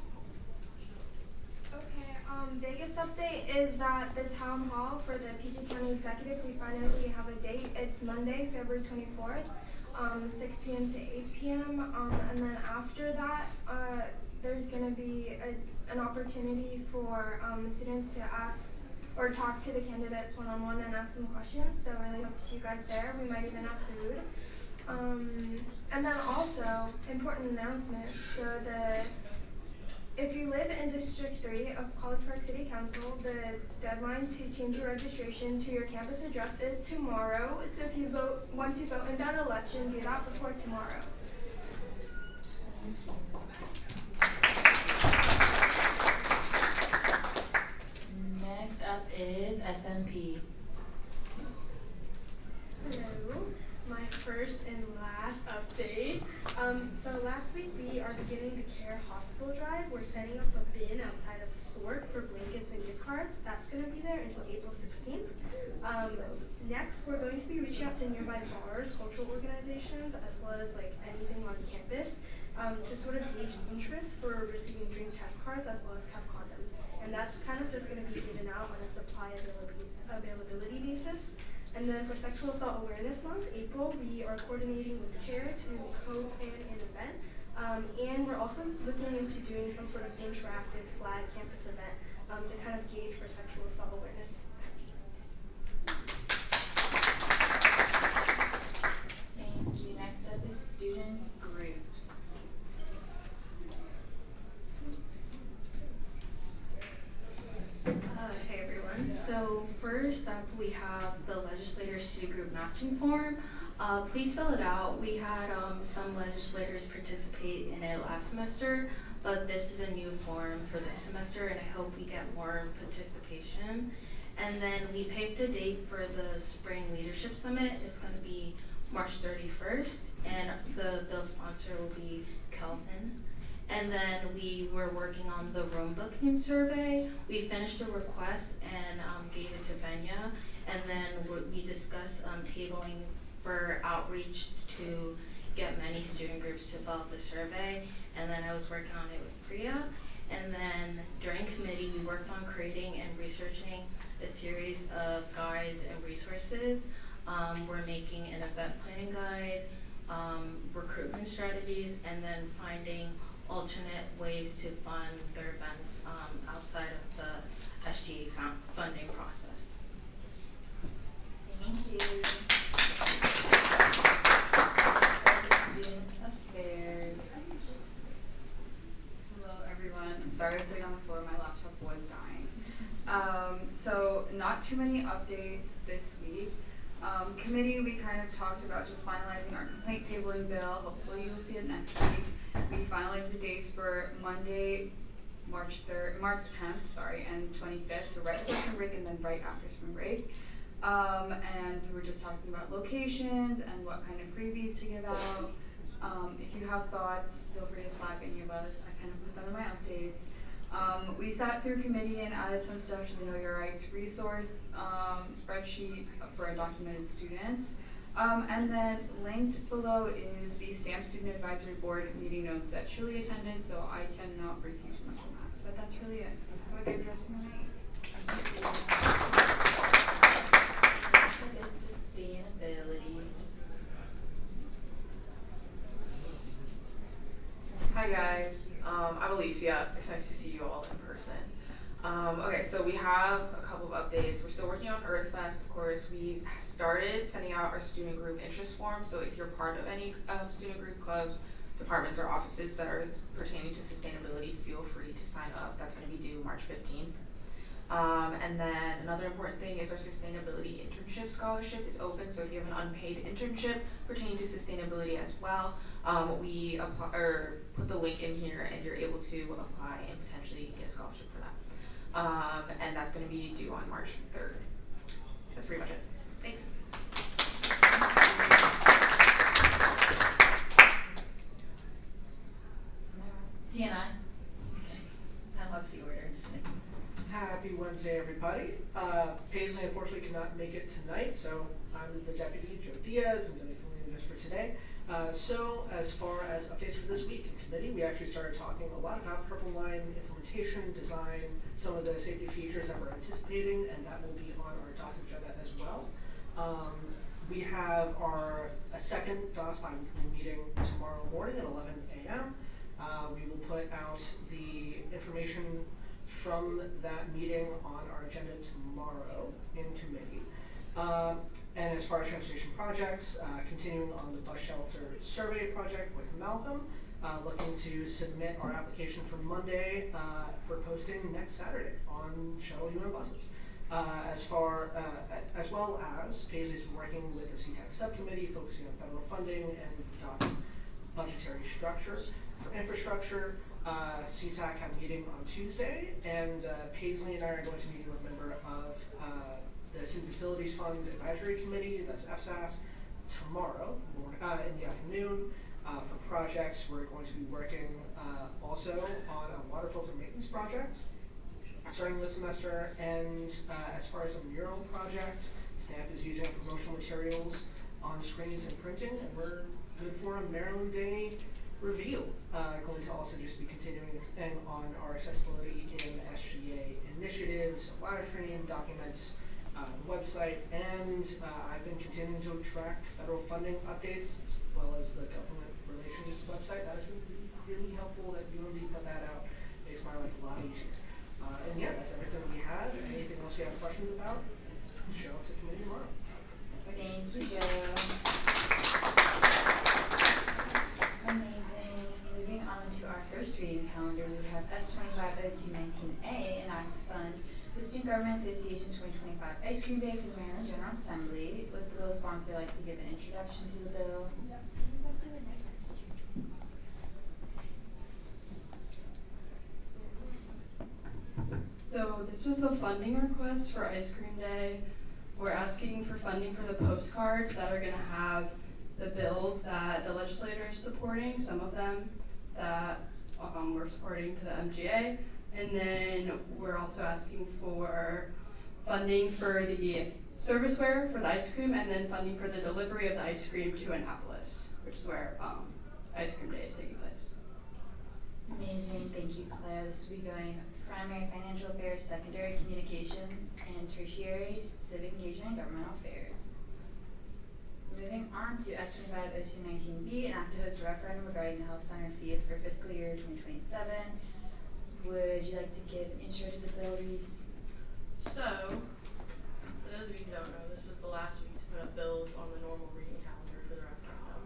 Okay, biggest update is that the town hall for the PG County Executive, we finally have a date. It's Monday, February 24th, 6 p.m. to 8 p.m. And then after that, there's going to be an opportunity for students to ask or talk to the candidates one-on-one and ask them questions. So I really hope to see you guys there. We might even have food. And then also, important announcement, so if you live in District 3 of College Park City Council, the deadline to change your registration to your campus address is tomorrow. So if you want to vote in that election, do that before tomorrow. Next up is SMP. Hello, my first and last update. So last week we are beginning the CARE Hospital Drive. We're setting up a bin outside of SORT for blankets and gift cards. That's going to be there until April 16th. Next, we're going to be reaching out to nearby bars, cultural organizations, as well as like anything on campus to sort of gauge interest for receiving drink test cards as well as have condoms. And that's kind of just going to be given out on a supply availability basis. And then for Sexual Assault Awareness Month, April, we are coordinating with CARE to co-plan an event. And we're also looking into doing some sort of interactive flag campus event to kind of gauge for sexual assault awareness. Thank you. Next up is student groups. Hey everyone. So first up we have the legislator student group matching form. Please fill it out. We had some legislators participate in it last semester, but this is a new form for this semester and I hope we get more participation. And then we picked a date for the Spring Leadership Summit. It's going to be March 31st and the bill sponsor will be Kelvin. And then we were working on the room booking survey. We finished the request and gave it to Benya. And then we discussed tabling for outreach to get many student groups to fill out the survey. And then I was working on it with Priya. And then during committee, we worked on creating and researching a series of guides and resources. We're making an event planning guide. recruitment strategies, and then finding alternate ways to fund their events outside of the SGA funding process. Thank you. Student affairs. Hello everyone, I'm sorry I was sitting on the floor, my laptop was dying. So not too many updates this week. Committee, we kind of talked about just finalizing our complaint tabling bill. Hopefully you'll see it next week. We finalized the dates for Monday, March 10th, and 25th, so right before spring break and then right after spring break. And we were just talking about locations and what kind of freebies to give out. If you have thoughts, feel free to Slack any of us. I kind of put them in my updates. We sat through committee and added some stuff to the Know Your Rights resource spreadsheet for undocumented students. And then linked below is the STAMP Student Advisory Board meeting notes that Shirley attended, so I cannot brief you too much on that. But that's really it. Have a good rest of the night. Sustainability. Hi guys, I'm Alicia. It's nice to see you all in person. Okay, so we have a couple of updates. We're still working on EarthFest, of course. We started sending out our student group interest form, so if you're part of any student group clubs, departments, or offices that are pertaining to sustainability, feel free to sign up. That's going to be due March 15th. And then another important thing is our sustainability internship scholarship is open, so if you have an unpaid internship pertaining to sustainability as well, we put the link in here and you're able to apply and potentially get a scholarship for that. And that's going to be due on March 3rd. That's pretty much it. Thanks. TNI. Okay. I lost the order. Happy Wednesday, everybody. Paisley unfortunately cannot make it tonight, so I'm the deputy, Joe Diaz. I'm going to be filling in just for today. So as far as updates for this week in committee, we actually started talking a lot about Purple Line implementation, design, some of the safety features that we're anticipating, and that will be on our DOS agenda as well. We have our second DOS bi-weekly meeting tomorrow morning at 11 a.m. We will put out the information from that meeting on our agenda tomorrow in committee. And as far as transportation projects, continuing on the bus shelter survey project with Malcolm, looking to submit our application for Monday for posting next Saturday on shuttle UM buses. As well as Paisley's been working with the CTAC subcommittee, focusing on federal funding and DOT's budgetary structure. For infrastructure, CTAC had a meeting on Tuesday, and Paisley and I are going to meet with a member of the Student Facilities Fund Advisory Committee, that's FSAS, tomorrow in the afternoon. For projects, we're going to be working also on a water filter maintenance project starting this semester, and as far as a mural project, staff is using promotional materials on screens and printing, and we're good for a Maryland Day reveal. Going to also just be continuing and on our accessibility in SGA initiatives, live stream, documents, the website, and I've been continuing to track federal funding updates as well as the government relations website. That has been really helpful that UMD put that out. Makes my life a lot easier. And yeah, that's everything we had. Anything else you have questions about? Show up to committee tomorrow. Thank you, Joe. Amazing. Moving on to our first reading calendar, we have S250219A, an act to fund the Student Government Association's 2025 Ice Cream Day for the Maryland General Assembly. Would the bill sponsor like to give an introduction to the bill? So this is the funding request for Ice Cream Day. We're asking for funding for the postcards that are going to have the bills that the legislator is supporting, some of them that we're supporting to the MGA. And then we're also asking for funding for the serviceware for the ice cream, and then funding for the delivery of the ice cream to Annapolis, which is where Ice Cream Day is taking place. Amazing, thank you, Claire. This will be going primary financial affairs, secondary communications, and tertiary civic engagement and governmental affairs. moving on to S250219B, enact to host a referendum regarding the health center fee for fiscal year 2027. Would you like to give an intro to the bill, Reese? So, for those of you who don't know, this was the last week to put up bills on the normal reading calendar for the referendum.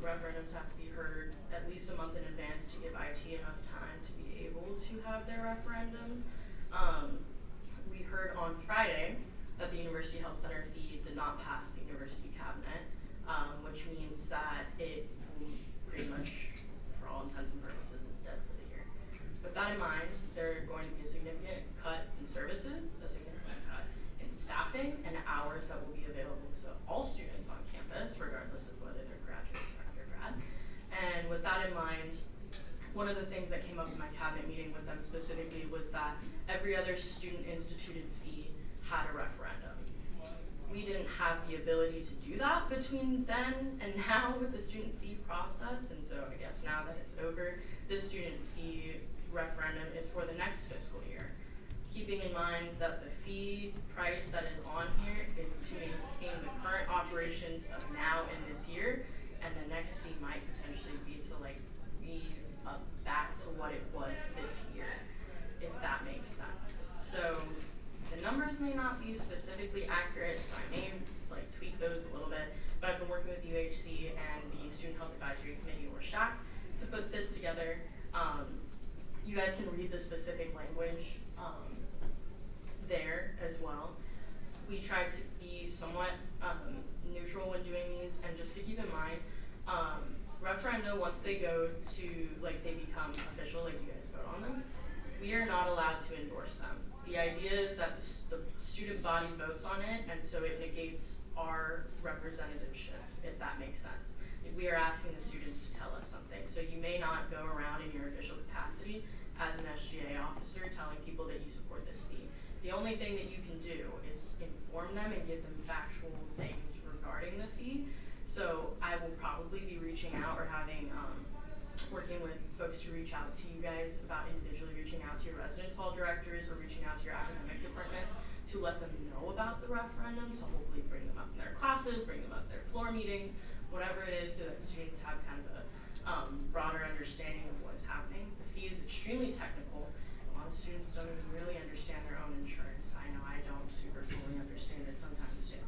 Referendums have to be heard at least a month in advance to give IT enough time to be able to have their referendums. We heard on Friday that the University Health Center fee did not pass the University Cabinet, which means that it pretty much, for all intents and purposes, is dead for the year. With that in mind, there's going to be a significant cut in services, a significant cut in staffing, and hours that will be available to all students on campus, regardless of whether they're graduates or undergrad. And with that in mind, one of the things that came up in my cabinet meeting with them specifically was that every other student-instituted fee had a referendum. We didn't have the ability to do that between then and now with the student fee process, and so I guess now that it's over, the student fee referendum is for the next fiscal year. Keeping in mind that the fee price that is on here is to maintain the current operations of now and this year, and the next fee might potentially be to like be back to what it was this year, if that makes sense. So the numbers may not be specifically accurate, so I may like tweak those a little bit, but I've been working with UHC and the Student Health Advisory Committee, or SHAC, to put this together. You guys can read the specific language there as well. We tried to be somewhat neutral when doing these, and just to keep in mind, referenda, once they go to, like, they become official, like you guys vote on them, we are not allowed to endorse them. The idea is that the student body votes on it, and so it negates our representativeship, if that makes sense. We are asking the students to tell us something, so you may not go around in your official capacity as an SGA officer telling people that you support this fee. The only thing that you can do is inform them and give them factual things regarding the fee. So I will probably be reaching out or having, working with folks to reach out to you guys about individually reaching out to your residence hall directors or reaching out to your academic departments to let them know about the referendum. So hopefully bring them up in their classes, bring them up in their floor meetings, whatever it is, so that students have kind of a broader understanding of what's happening. The fee is extremely technical. A lot of students don't even really understand their own insurance. I know I don't super fully understand it sometimes too.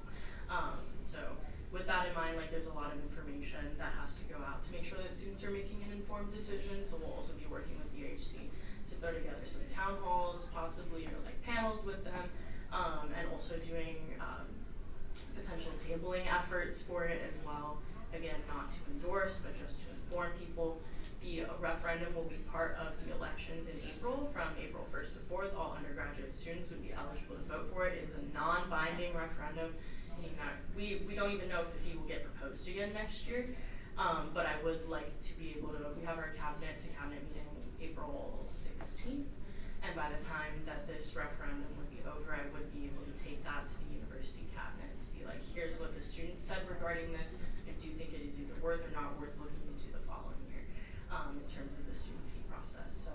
So with that in mind, like, there's a lot of information that has to go out to make sure that students are making an informed decision. So we'll also be working with the UHC to throw together some town halls, possibly, or like panels with them, and also doing potential tabling efforts for it as well. Again, not to endorse, but just to inform people. The referendum will be part of the elections in April. From April 1st to 4th, all undergraduate students would be eligible to vote for it. It is a non-binding referendum, meaning that we don't even know if the fee will get proposed again next year. But I would like to be able to, we have our cabinet meeting April 16th. And by the time that this referendum would be over, I would be able to take that to the university cabinet to be like, here's what the students said regarding this. I do think it is either worth or not worth looking into the following year in terms of the student fee process. So,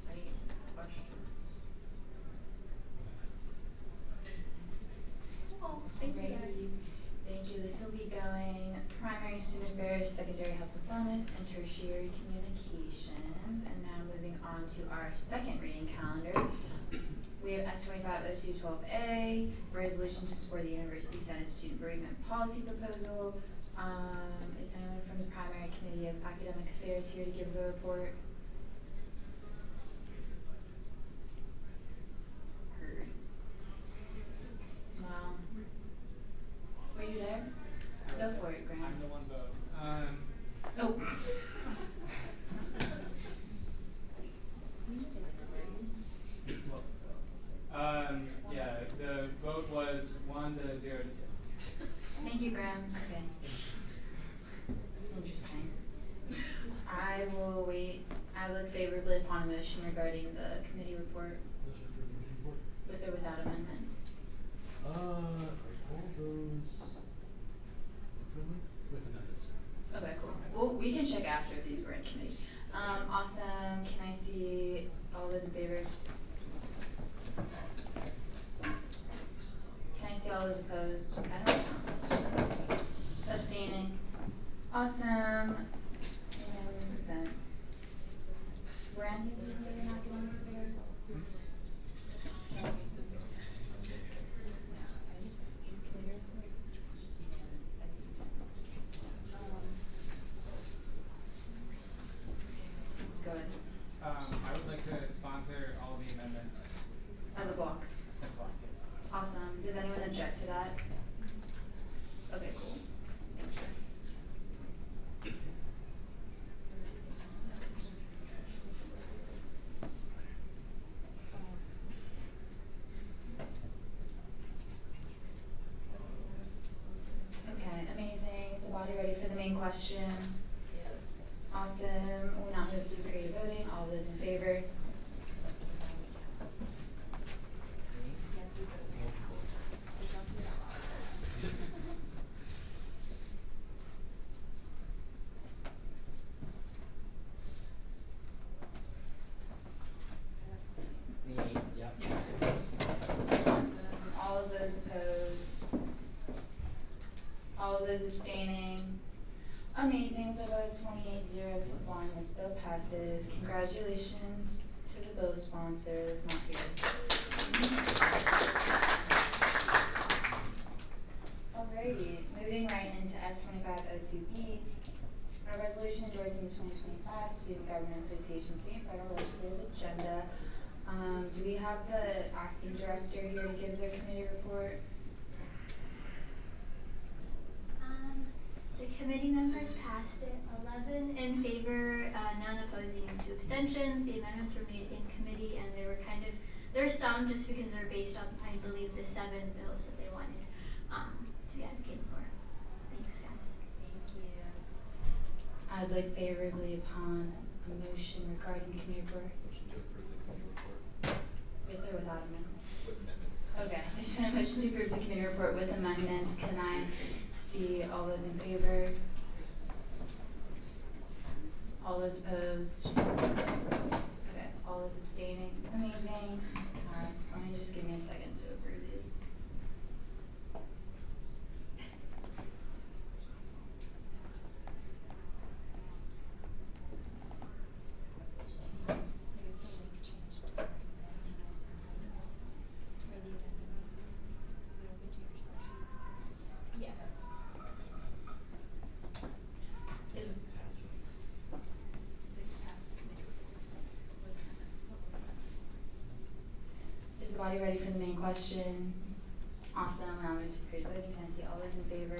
any questions? Oh, thank you. Thank you. This will be going primary student affairs, secondary health and wellness, and tertiary communications. And now moving on to our second reading calendar. We have S250212A, resolution to support the University Senate student bereavement policy proposal. Is anyone from the primary committee of academic affairs here to give the report? Heard. Well, were you there? Go for it, Graham. I'm the one vote. Oh. Yeah, the vote was 1-0 to 2. Thank you, Graham. Okay. Interesting. I will wait. I look favorably upon a motion regarding the committee report. With or without amendment? All those with amendments. Okay, cool. Well, we can check after if these were in committee. Awesome. Can I see all those in favor? Can I see all those opposed? I don't know. Abstaining? Awesome. Unanimous consent. Were any of these meeting academic affairs? Go ahead. I would like to sponsor all the amendments. As a block? As a block, yes. Awesome. Does anyone object to that? Okay, cool. Thank you. Okay, amazing. Is the body ready for the main question? Awesome. We'll now move to creative voting. All those in favor? Awesome. All of those opposed? All of those abstaining? Amazing. The vote of 28-0 to 1, this bill passes. Congratulations to the bill sponsor that's not here. Alrighty, moving right into S2502B, a resolution endorsing the 2025 Student Government Association State and Federal Legislative Agenda. Do we have the acting director here to give their committee report? The committee members passed it, 11 in favor, none opposing, and 2 abstentions. The amendments were made in committee, and they were there's some just because they're based on, I believe, the 7 bills that they wanted to be advocating for. Thanks, guys. Thank you. I'd look favorably upon a motion regarding committee report. Motion to approve the committee report. With or without amendments? With amendments. Okay, I just want to motion to approve the committee report with amendments. Can I see all those in favor? All those opposed? Okay, all those abstaining? Amazing. Sorry, let me just give me a second to approve these. Is the body ready for the main question? Awesome. Now we just create voting. Can I see all those in favor?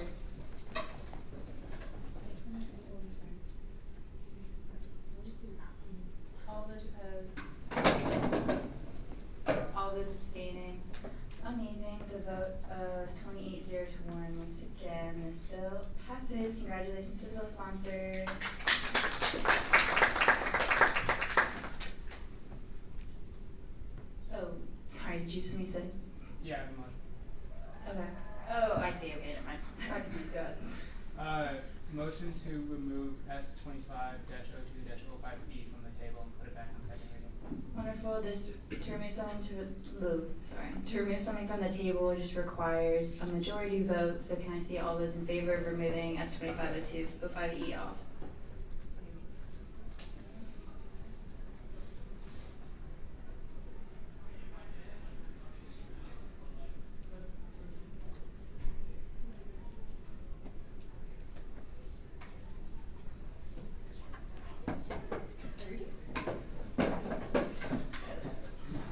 All those opposed? All those abstaining? Amazing. The vote of 28-0 to 1. Once again, this bill passes. Congratulations to the bill sponsor. Oh, sorry, did you somebody say? Yeah, I have a motion. Okay. Oh, I see. Okay, never mind. I got confused. Go ahead. Motion to remove S25-02-05E from the table and put it back on second reading. Wonderful. This to remove something to remove something from the table just requires a majority vote. So can I see all those in favor of removing S25-02-05E off?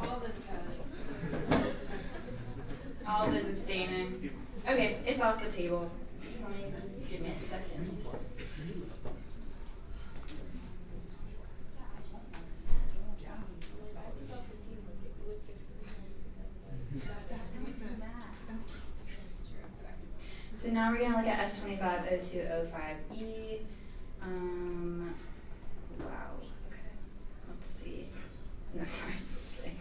All those opposed? All those abstaining? Okay, it's off the table. Let me just give me a second. So now we're gonna look at S25-02-05E. Wow, okay, let's see. No, sorry, just kidding.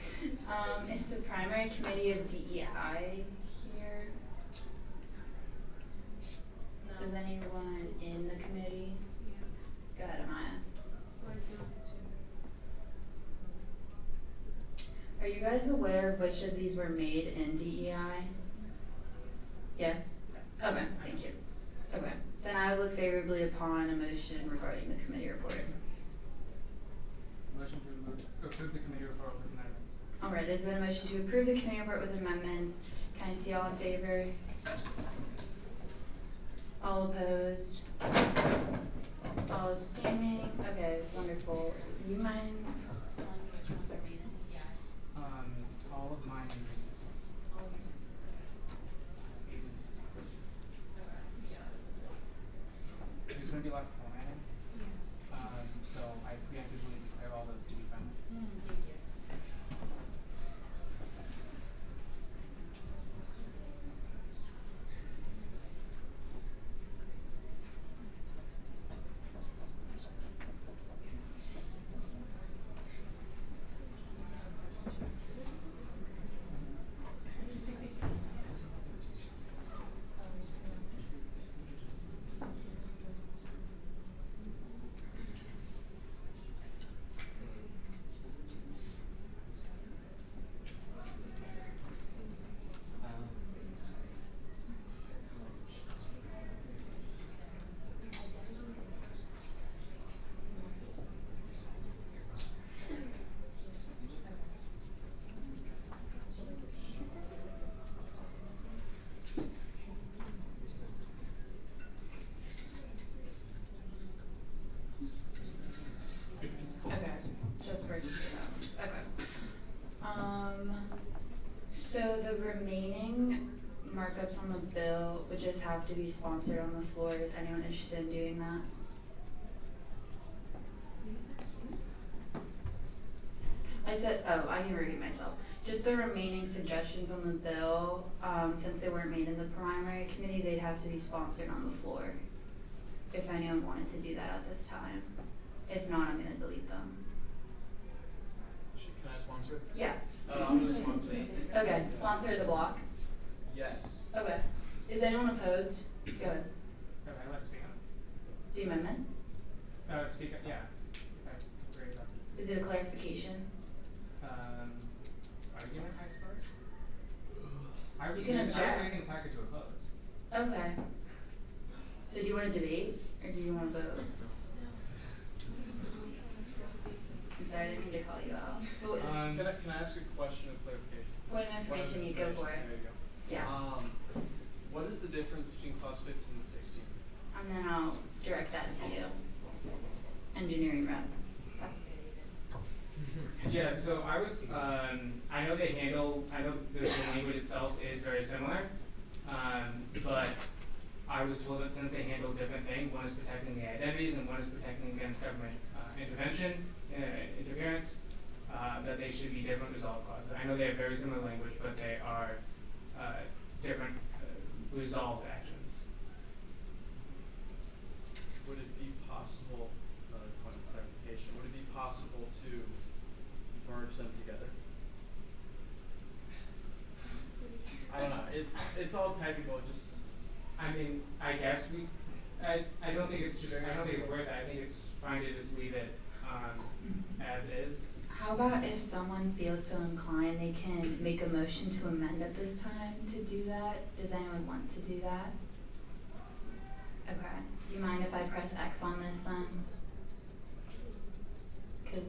Is the primary committee of DEI here? No. Is anyone in the committee? Go ahead, Amaya. Are you guys aware of which of these were made in DEI? Yes? Okay, thank you. Okay, then I would look favorably upon a motion regarding the committee report. Motion to approve the committee report with amendments. All right, there's been a motion to approve the committee report with amendments. Can I see all in favor? All opposed? All abstaining? Okay, wonderful. Do you mind telling me which ones are minutes? All of mine and Reese's. All of yours. There's gonna be a lot of formatting. So I preemptively declare all those to be found. Thank you. Okay, just for okay. So the remaining markups on the bill would just have to be sponsored on the floor. Is anyone interested in doing that? I said, oh, I can repeat myself. Just the remaining suggestions on the bill, since they weren't made in the primary committee, they'd have to be sponsored on the floor. If anyone wanted to do that at this time. If not, I'm gonna delete them. Can I sponsor it? Yeah. I'm gonna sponsor it. Okay, sponsor the block. Yes. Okay. Is anyone opposed? Go ahead. Okay, I'd like to speak on it. The amendment? Speak, yeah. I agree with that. Is it a clarification? Argument, I suppose? I was You can using object. the packet to oppose. Okay. So do you wanna debate, or do you wanna vote? I'm sorry, I didn't mean to call you out. But Can I ask a question of clarification? Point of information, you go for it. There you go. Yeah. What is the difference between class 15 and 16? And then I'll direct that to you. Engineering rep. Yeah, so I was, I know the language itself is very similar, but I was told that since they handle different things, one is protecting the identities and one is protecting against government interference, that they should be different resolve clauses. I know they have very similar language, but they are different resolved actions. Would it be possible, another point of clarification, would it be possible to merge them together? I don't know, it's all technical, just. I mean, I guess I don't think it's worth it. I think it's fine to just leave it, as is. How about if someone feels so inclined, they can make a motion to amend at this time to do that? Does anyone want to do that? Okay. Do you mind if I press X on this then? 'Cause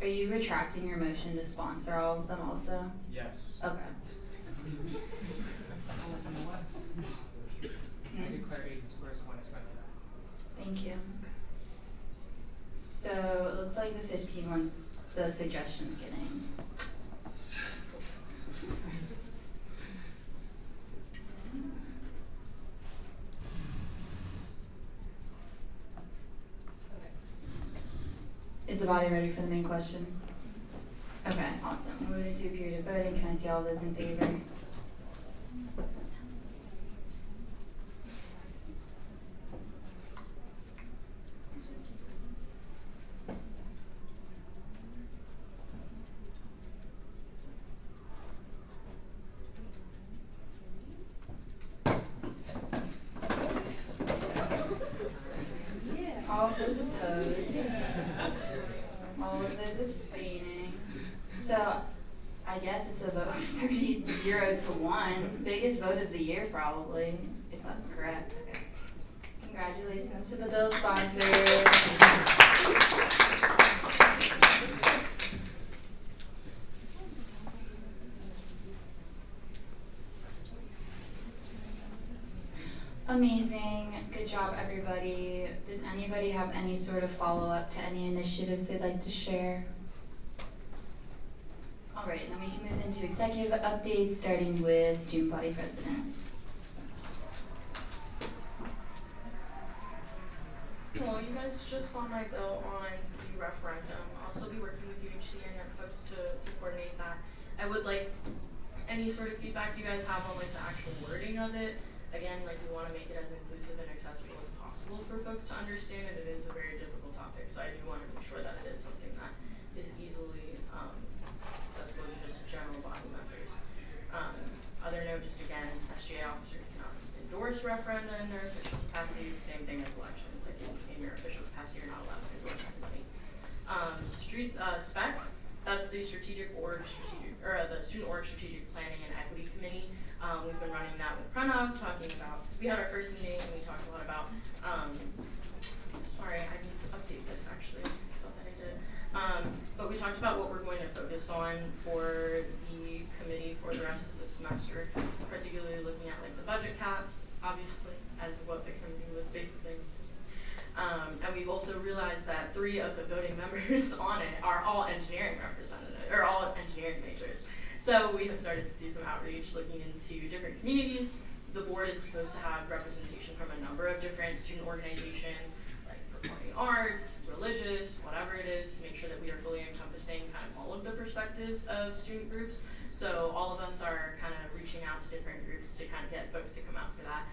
are you retracting your motion to sponsor all of them also? Yes. Okay. I declare 8 is first one is better than. Thank you. So it looks like the 15 one's the suggestions getting. Is the body ready for the main question? Okay, awesome. Moving to a period of voting. Can I see all those in favor? All of those opposed. All of those abstaining. So I I guess it's a vote of 30-0-1. Biggest vote of the year, probably, if that's correct. Okay. Congratulations to the bill sponsors. Amazing. Good job, everybody. Does anybody have any sort of follow-up to any initiatives they'd like to share? All right, and then we can move into executive updates, starting with student body president. Well, you guys just saw my bill on the referendum. I'll still be working with UHC and your folks to coordinate that. I would like any sort of feedback you guys have on like the actual wording of it. Again, like we want to make it as inclusive and accessible as possible for folks to understand, and it is a very difficult topic. So I do want to make sure that it is something that is easily accessible to just general body members. Other note, just again, SGA officers cannot endorse referenda in their official capacities. Same thing as elections. Like in your official capacity, you're not allowed to endorse anybody. SPEC, that's the the Student Org Strategic Planning and Equity Committee. We've been running that with Pranav, talking about, we had our first meeting and we talked a lot about, sorry, I need to update this actually, I thought that I did. But we talked about what we're going to focus on for the committee for the rest of the semester, particularly looking at like the budget caps, obviously, as what the committee was basically. And we've also realized that 3 of the voting members on it are all engineering representatives, or all engineering majors. So we have started to do some outreach looking into different communities. The board is supposed to have representation from a number of different student organizations, like performing arts, religious, whatever it is, to make sure that we are fully encompassing kind of all of the perspectives of student groups. So all of us are kind of reaching out to different groups to kind of get folks to come out for that.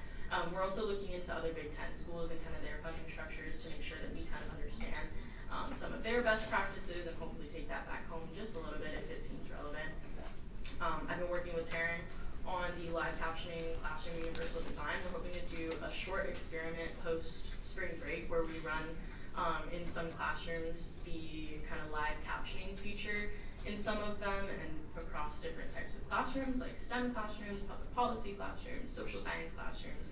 We're also looking into other Big Ten schools and kind of their funding structures to make sure that we kind of understand some of their best practices and hopefully take that back home just a little bit if it seems relevant. I've been working with Taryn on the live captioning classroom universal design. We're hoping to do a short experiment post spring break where we run in some classrooms the kind of live captioning feature in some of them and across different types of classrooms like STEM classrooms, public policy classrooms, social science classrooms,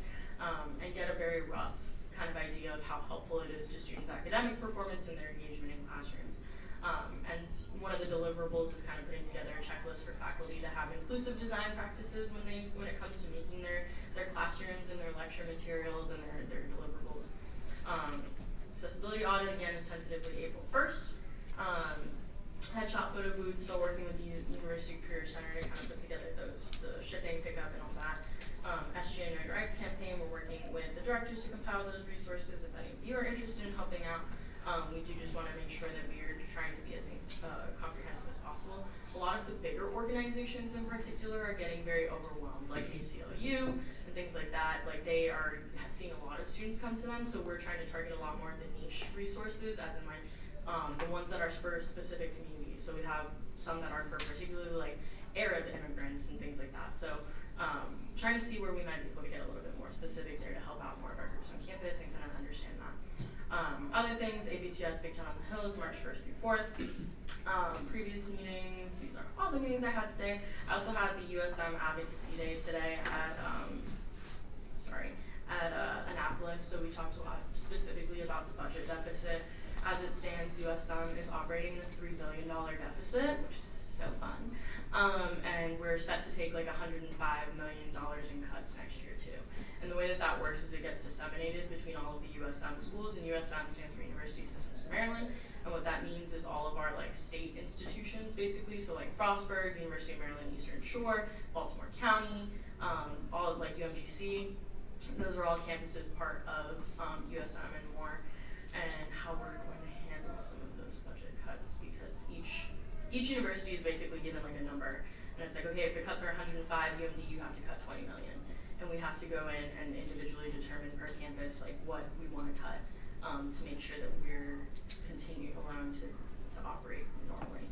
and get a very rough kind of idea of how helpful it is to students' academic performance and their engagement in classrooms. And one of the deliverables is kind of putting together a checklist for faculty to have inclusive design practices when it comes to making their classrooms and their lecture materials and their deliverables. Accessibility audit again is tentatively April 1st. Headshot photo booth, still working with the University Career Center to kind of put together the shipping, pickup, and all that. SGA Know Your Rights campaign, we're working with the directors to compile those resources. If any of you are interested in helping out, we do just want to make sure that we are trying to be as comprehensive as possible. A lot of the bigger organizations in particular are getting very overwhelmed, like ACLU and things like that. Like they are seeing a lot of students come to them, so we're trying to target a lot more of the niche resources, as in like the ones that are for specific communities. So we have some that are for particularly like Arab immigrants and things like that. So trying to see where we might be able to get a little bit more specific there to help out more of our groups on campus and kind of understand that. Other things, ABTS Big Ten on the Hills, March 1st through 4th. Previous meetings, these are all the meetings I had today. I also had the USM Advocacy Day today at Annapolis, so we talked a lot specifically about the budget deficit. As it stands, USM is operating a $3 billion deficit, which is so fun. And we're set to take like $105 million in cuts next year too. And the way that that works is it gets disseminated between all of the USM schools, and USM stands for University Systems of Maryland. And what that means is all of our like state institutions basically, so like Frostburg, University of Maryland Eastern Shore, Baltimore County, all of like UMGC, those are all campuses part of USM and more, and how we're going to handle some of those budget cuts, because each university is basically given like a number, and it's like, okay, if the cuts are 105 UMD, you have to cut 20 million, and we have to go in and individually determine per campus like what we want to cut to make sure that we're allowing to operate normally.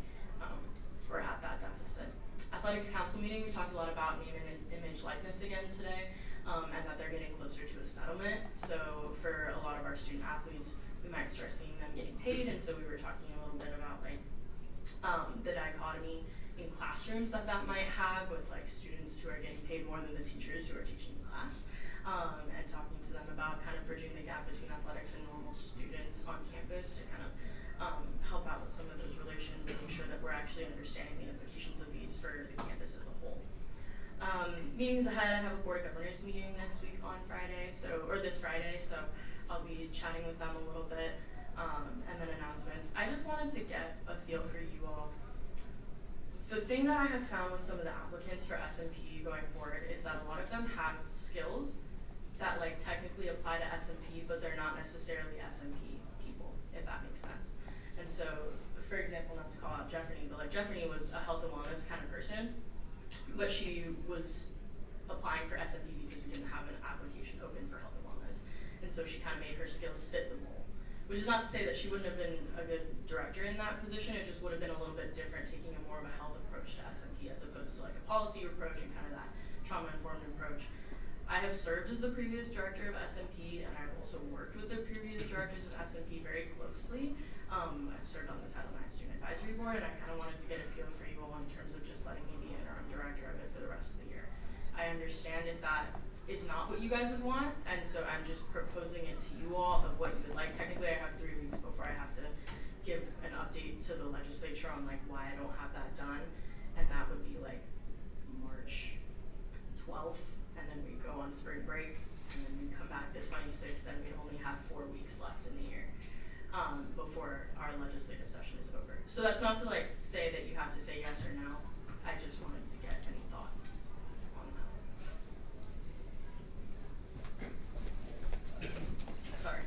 We're at that deficit. Athletics Council meeting, we talked a lot about name and image likeness again today, and that they're getting closer to a settlement. So for a lot of our student athletes, we might start seeing them getting paid, and so we were talking a little bit about like the dichotomy in classrooms that might have with like students who are getting paid more than the teachers who are teaching the class, and talking to them about kind of bridging the gap between athletics and normal students on campus to kind of help out with some of those relations and make sure that we're actually understanding the implications of these for the campus as a whole. Meetings ahead, I have a board of governors meeting next week on Friday, or this Friday, so I'll be chatting with them a little bit, and then announcements. I just wanted to get a feel for you all. The thing that I have found with some of the applicants for SMP going forward is that a lot of them have skills that like technically apply to SMP, but they're not necessarily SMP people, if that makes sense. And so, for example, not to call out Jeffrey, but like Jeffrey was a health and wellness kind of person, but she was applying for SMP because we didn't have an application open for health and wellness. And so she kind of made her skills fit the mold. Which is not to say that she wouldn't have been a good director in that position, it just would have been a little bit different, taking a more of a health approach to SMP as opposed to like a policy approach and kind of that trauma-informed approach. I have served as the previous director of SMP, and I've also worked with the previous directors of SMP very closely. I've served on the Title IX Student Advisory Board, and I kind of wanted to get a feel for you all in terms of just letting me be interim director of it for the rest of the year. I understand if that is not what you guys would want, and so I'm just proposing it to you all of what you would like. Technically, I have 3 weeks before I have to give an update to the legislature on like why I don't have that done, and that would be like March 12th, and then we go on spring break, and then we come back the 26th, and we only have 4 weeks left in the year before our legislative session is over. So that's not to like say that you have to say yes or no. I just wanted to get any thoughts on that. Sorry.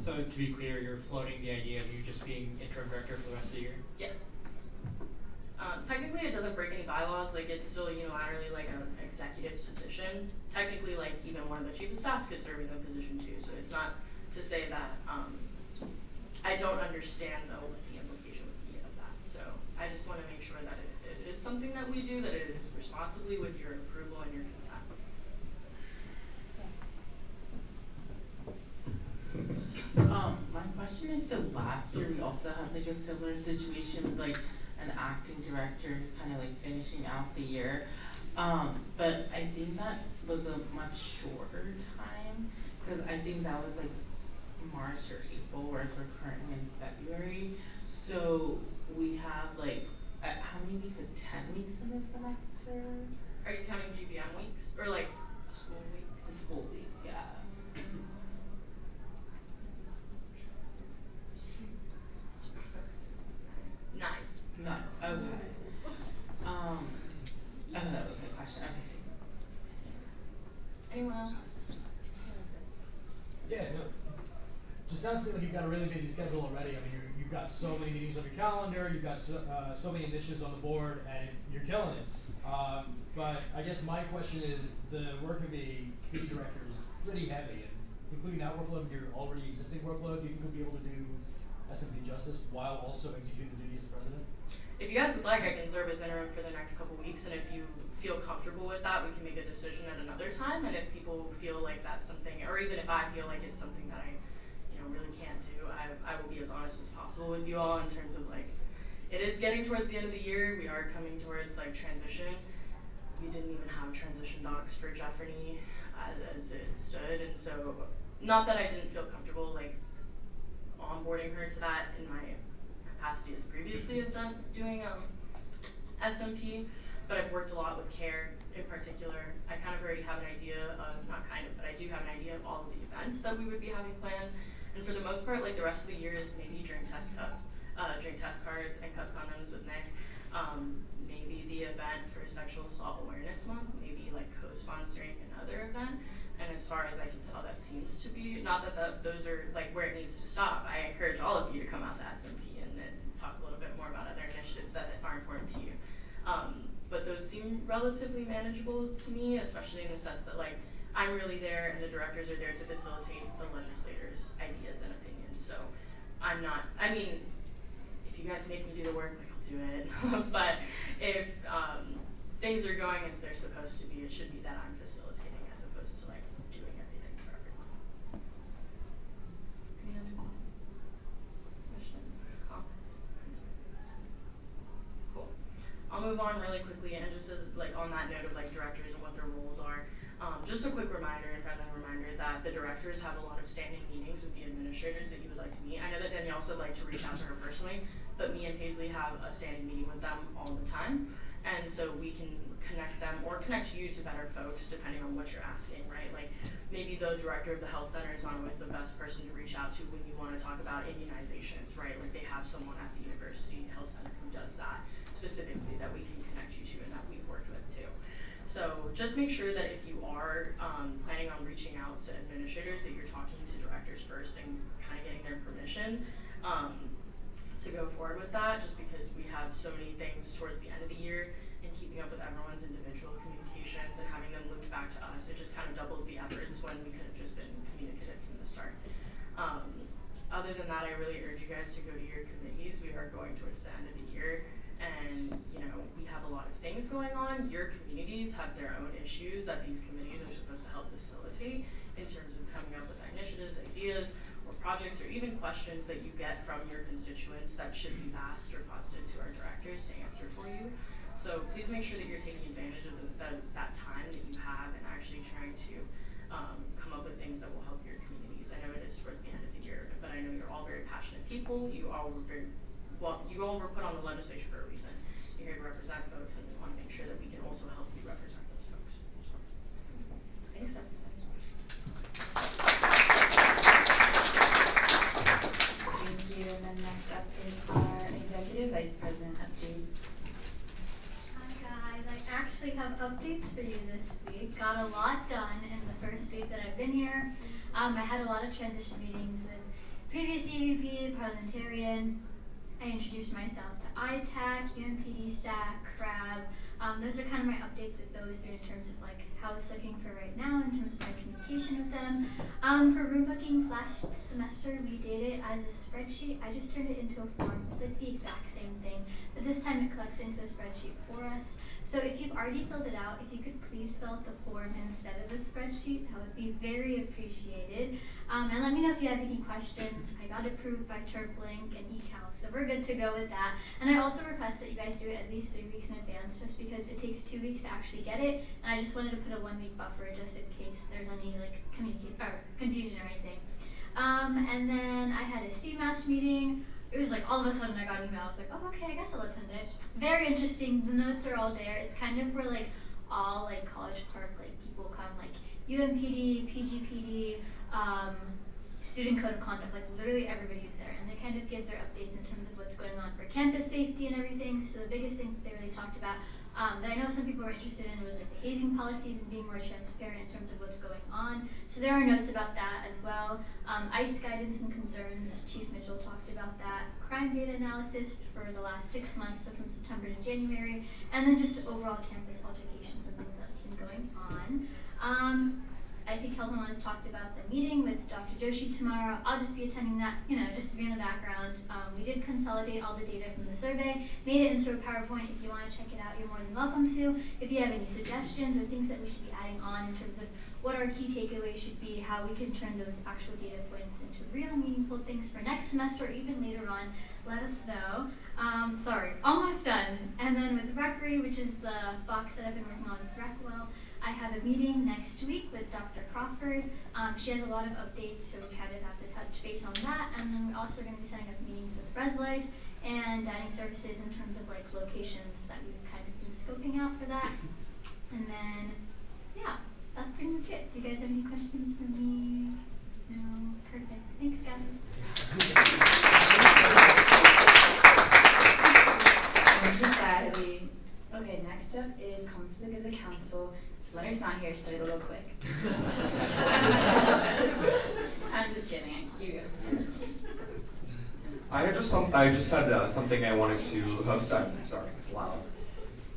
So to be clear, you're floating the idea of you just being interim director for the rest of the year? Yes. Technically, it doesn't break any bylaws. Like, it's still unilaterally like an executive position. Technically, like even one of the chief of staffs could serve in the position too. So it's not to say that I don't understand though what the implication would be of that. So I just want to make sure that it is something that we do, that it is responsibly with your approval and your consent. My question is, so last year we also had like a similar situation with like an acting director kind of like finishing out the year. But I think that was a much shorter time, because I think that was like March or April, whereas we're currently in February. So we have like, how many weeks? 10 weeks in the semester? Are you counting GBM weeks or like school weeks? School weeks, yeah. 9. Okay. Oh, that was my question. Okay. Anyone else? Yeah, no. Just sounds to me like you've got a really busy schedule already. I mean, you've got so many meetings on your calendar, you've got so many initiatives on the board, and you're killing it. But I guess my question is, the work of a committee director is pretty heavy, and including that workload, your already existing workload, do you think you'll be able to do SMP justice while also executing the duties of president? If you guys would like, I can serve as interim for the next couple weeks, and if you feel comfortable with that, we can make a decision at another time. And if people feel like that's something, or even if I feel like it's something that I, really can't do, I will be as honest as possible with you all in terms of like, it is getting towards the end of the year. We are coming towards like transition. We didn't even have transition docs for Jeffrey as it stood, and so not that I didn't feel comfortable like onboarding her to that in my capacity as previously have done doing SMP, but I've worked a lot with CARE in particular. I kind of already have an idea of, not kind of, but I do have an idea of all of the events that we would be having planned, and for the most part, like the rest of the year is maybe drink test cards and cup condoms with Nick. Maybe the event for Sexual Assault Awareness Month, maybe like co-sponsoring another event. And as far as I can tell, that seems to be, not that those are like where it needs to stop. I encourage all of you to come out to SMP and talk a little bit more about other initiatives that are important to you. But those seem relatively manageable to me, especially in the sense that like, I'm really there and the directors are there to facilitate the legislators' ideas and opinions. So I'm not, I mean, if you guys make me do the work, like I'll do it. But if things are going as they're supposed to be, it should be that I'm facilitating as opposed to like doing everything for everyone. Any other thoughts? Questions? move on really quickly, and just as like on that note of like directors and what their roles are, just a quick reminder and friendly reminder that the directors have a lot of standing meetings with the administrators that you would like to meet. I know that Danielle said like to reach out to her personally, but me and Paisley have a standing meeting with them all the time, and so we can connect them or connect you to better folks depending on what you're asking, right? Like maybe the director of the health center is not always the best person to reach out to when you want to talk about immunizations, right? Like they have someone at the university health center who does that specifically that we can connect you to and that we've worked with too. So just make sure that if you are planning on reaching out to administrators, that you're talking to directors first and kind of getting their permission to go forward with that, just because we have so many things towards the end of the year, and keeping up with everyone's individual communications and having them looped back to us, it just kind of doubles the efforts when we could have just been communicative from the start. Other than that, I really urge you guys to go to your committees. We are going towards the end of the year, and you know, we have a lot of things going on. Your communities have their own issues that these committees are supposed to help facilitate in terms of coming up with initiatives, ideas, or projects, or even questions that you get from your constituents that should be asked or posited to our directors to answer for you. So please make sure that you're taking advantage of that time that you have and actually trying to come up with things that will help your communities. I know it is towards the end of the year, but I know you're all very passionate people. You all were put on the legislature for a reason. You're here to represent folks, and we want to make sure that we can also help you represent those folks. Thanks, everyone. Thank you, and then next up is our Executive Vice President updates. Hi guys, I actually have updates for you this week. Got a lot done in the first week that I've been here. I had a lot of transition meetings with previous EVP, parliamentarian. I introduced myself to ITAC, UMPD staff, CRAB. Those are kind of my updates with those three in terms of like how it's looking for right now in terms of my communication with them. For room bookings last semester, we did it as a spreadsheet. I just turned it into a form. It's like the exact same thing, but this time it collects into a spreadsheet for us. So if you've already filled it out, if you could please fill out the form instead of the spreadsheet, that would be very appreciated. And let me know if you have any questions. I got approved by TurpLink and eCal, so we're good to go with that. And I also request that you guys do it at least 3 weeks in advance, just because it takes 2 weeks to actually get it. And I just wanted to put a 1-week buffer just in case there's any like confusion or anything. And then I had a CMAS meeting. It was like all of a sudden I got an email. I was like, oh, okay, I guess I'll attend it. Very interesting. The notes are all there. It's kind of where like all like College Park like people come, like UMPD, PGPD, student code of conduct. Like literally everybody's there, and they kind of give their updates in terms of what's going on for campus safety and everything. So the biggest thing that they really talked about that I know some people were interested in was like the hazing policies and being more transparent in terms of what's going on. So there are notes about that as well. ICE guidance and concerns, Chief Mitchell talked about that. Crime data analysis for the last 6 months, so from September to January, and then just overall campus altercations and things that have been going on. I think Kelvin has talked about the meeting with Dr. Joshi tomorrow. I'll just be attending that, you know, just to be in the background. We did consolidate all the data from the survey, made it into a PowerPoint. If you want to check it out, you're more than welcome to. If you have any suggestions or things that we should be adding on in terms of what our key takeaways should be, how we can turn those actual data points into real meaningful things for next semester or even later on, let us know. Sorry, almost done. And then with Recre, which is the box that I've been working on with Recwell, I have a meeting next week with Dr. Crawford. She has a lot of updates, so we kind of have to touch base on that. And then we're also going to be setting up meetings with ResLife and dining services in terms of like locations that we've kind of been scoping out for that. And then, yeah, that's pretty much it. Do you guys have any questions for me? No? Perfect. Thanks, guys. Okay, next up is comments for the good of the council. Leonard's not here, so it'll go quick. I'm just kidding. You go. I just had something I wanted to. Oh, sorry, it's loud.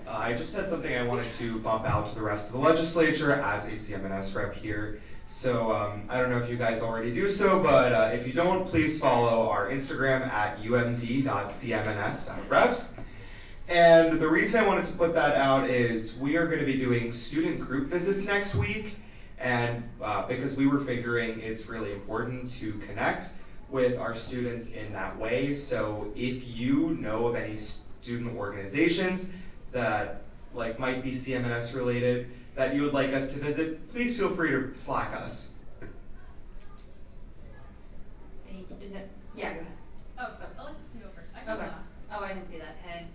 I just had something I wanted to bump out to the rest of the legislature as a CMNS rep here. So I don't know if you guys already do so, but if you don't, please follow our Instagram at umd.cmns.reps. And the reason I wanted to put that out is we are going to be doing student group visits next week, and because we were figuring it's really important to connect with our students in that way. So if you know of any student organizations that like might be CMNS related that you would like us to visit, please feel free to Slack us. Thank you. Is it? Yeah, go ahead. Oh, Alexis can go first. I can Okay. go last. Oh, I didn't see that. Hey.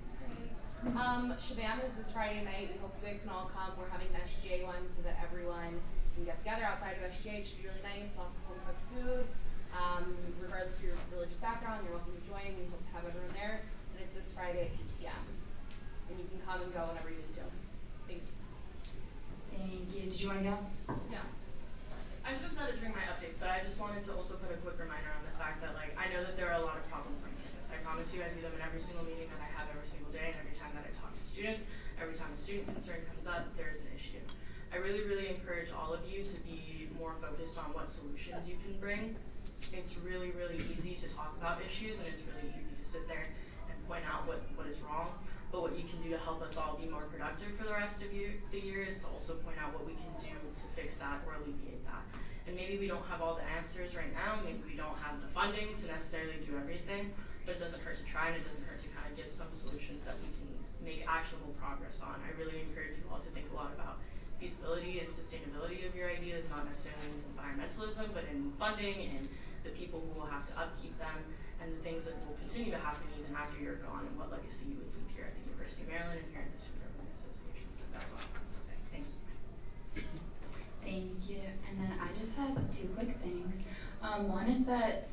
Shabam is this Friday night. We hope you guys can all come. We're having an SGA one so that everyone can get together outside of SGA. It should be really nice. Lots of home cooked food. Regardless of your religious background, you're welcome to join. We hope to have everyone there. And it's this Friday at 8 p.m. And you can come and go whenever you need to. Thanks. Thank you. Did you want to go? Yeah. I should have said it during my updates, but I just wanted to also put a quick reminder on the fact that, like, I know that there are a lot of problems on campus. I promise you I see them in every single meeting that I have every single day, and every time that I talk to students, every time a student concern comes up, there's an issue. I really, really encourage all of you to be more focused on what solutions you can bring. It's really, really easy to talk about issues, and it's really easy to sit there and point out what is wrong. But what you can do to help us all be more productive for the rest of the year is to also point out what we can do to fix that or alleviate that. And maybe we don't have all the answers right now, maybe we don't have the funding to necessarily do everything, but it doesn't hurt to try, and it doesn't hurt to kind of give some solutions that we can make actionable progress on. I really encourage you all to think a lot about feasibility and sustainability of your ideas, not necessarily in environmentalism, but in funding and the people who will have to upkeep them, and the things that will continue to happen even after you're gone, and what legacy you would leave here at the University of Maryland and here at the Student Government Association. So that's all I wanted to say. Thank you. Thank you. And then I just have two quick things. One is that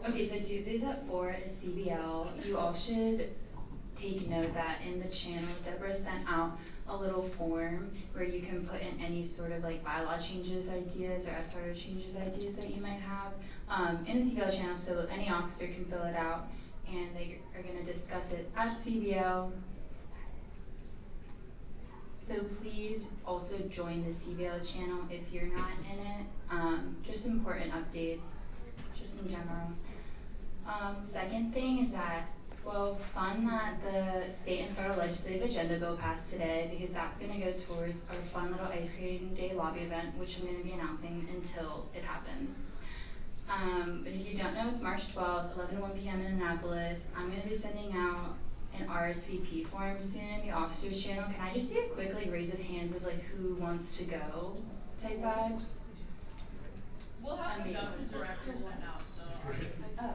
Okay, so Tuesdays at 4 is CBL. You all should take note that in the channel, Deborah sent out a little form where you can put in any sort of like bylaw changes ideas or SRO changes ideas that you might have in the CBL channel, so any officer can fill it out, and they are going to discuss it at CBL. So please also join the CBL channel if you're not in it. Just important updates, just in general. Second thing is that, well, fun that the state and federal legislative agenda bill passed today, because that's going to go towards our fun little ice cream day lobby event, which I'm going to be announcing until it happens. But if you don't know, it's March 12th, 11 to 1 p.m. in Annapolis. I'm going to be sending out an RSVP form soon, the officers channel. Can I just see a quick like raise of hands of like who wants to go type vibes? We'll have enough directors sent out, so. Oh.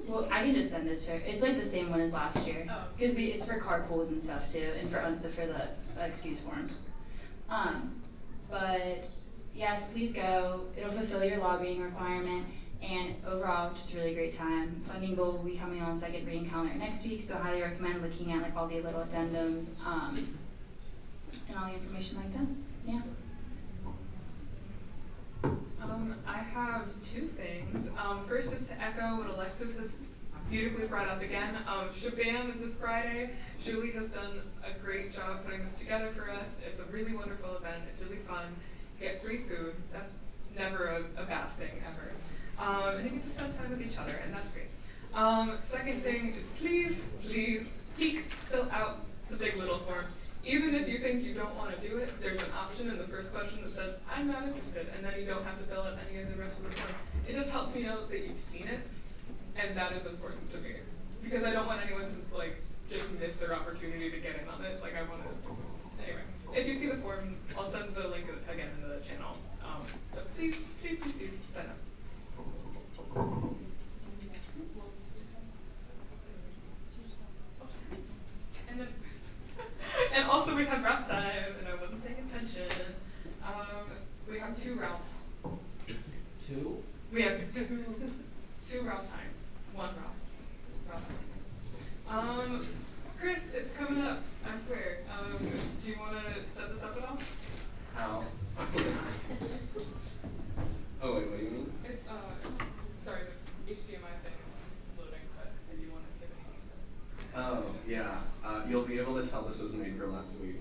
Well, I can just send it to her. It's like the same one as last year. Oh. Because it's for carpools and stuff too, and for for the excuse forms. But yes, please go. It'll fulfill your lobbying requirement. And overall, just a really great time. Funding Goal will be coming on second reading calendar next week, so I highly recommend looking at like all the little addendums and all the information like that. Yeah. I have two things. First is to echo what Alexis has beautifully brought up again. Shabam is this Friday. Julie has done a great job putting this together for us. It's a really wonderful event. It's really fun. You get free food. That's never a bad thing ever. And you get to spend time with each other, and that's great. Second thing is please fill out the Big Little form. Even if you think you don't want to do it, there's an option in the first question that says, I'm not interested, and then you don't have to fill out any of the rest of the form. It just helps me know that you've seen it, and that is important to me. Because I don't want anyone to like just miss their opportunity to get in on it. Like I want to, anyway. If you see the form, I'll send the link again in the channel. But please sign up. And then, and also we have Ralph time, and I wasn't paying attention. We have 2 Ralphs. 2? We have two Ralph times. 1 Ralph. Chris, it's coming up, I swear. Do you want to set this up at all? How? Oh, wait, what do you mean? It's, sorry, the HDMI thing is loading, but if you want to give it a Oh, yeah. You'll be able to tell this was made for last week.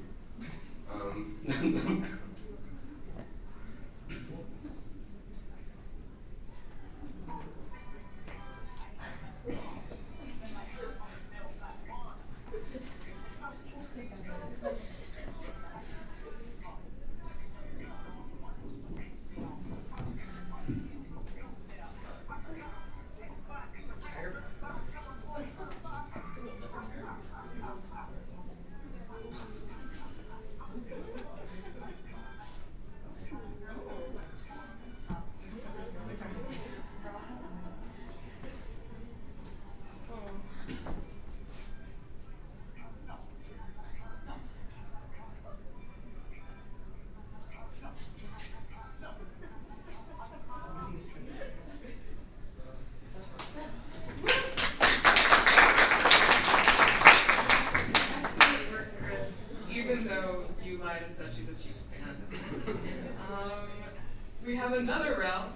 We have another Ralph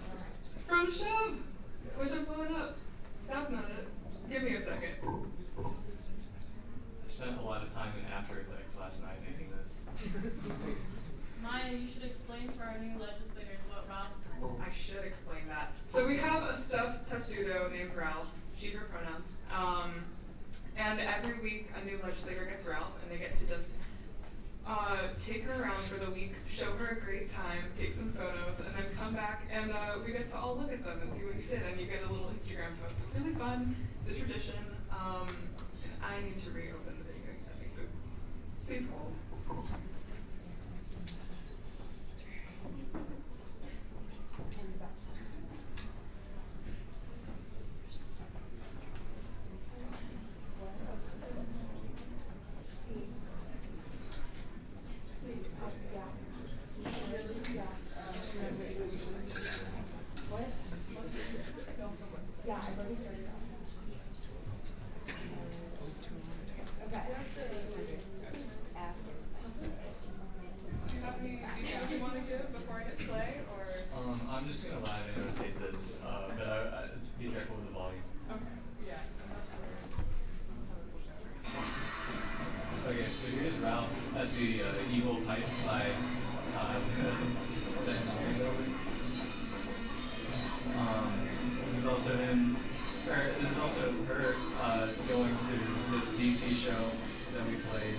from Shove, which I'm pulling up. That's not it. Give me a second. I spent a lot of time in After Effects last night making this. Maya, you should explain for our new legislators what Ralph is. I should explain that. So we have a stuffed testudo named Ralph, she, her pronouns. And every week a new legislator gets Ralph, and they get to just take her around for the week, show her a great time, take some photos, and then come back and we get to all look at them and see what you did, and you get a little Instagram post. It's really fun. It's a tradition. And I need to reopen the video you sent me, so please hold. I'm just gonna live annotate this, but be careful with the volume. Okay, so here's Ralph at the Evil Pipe by the engineering building. This is also her going to this DC show that we played.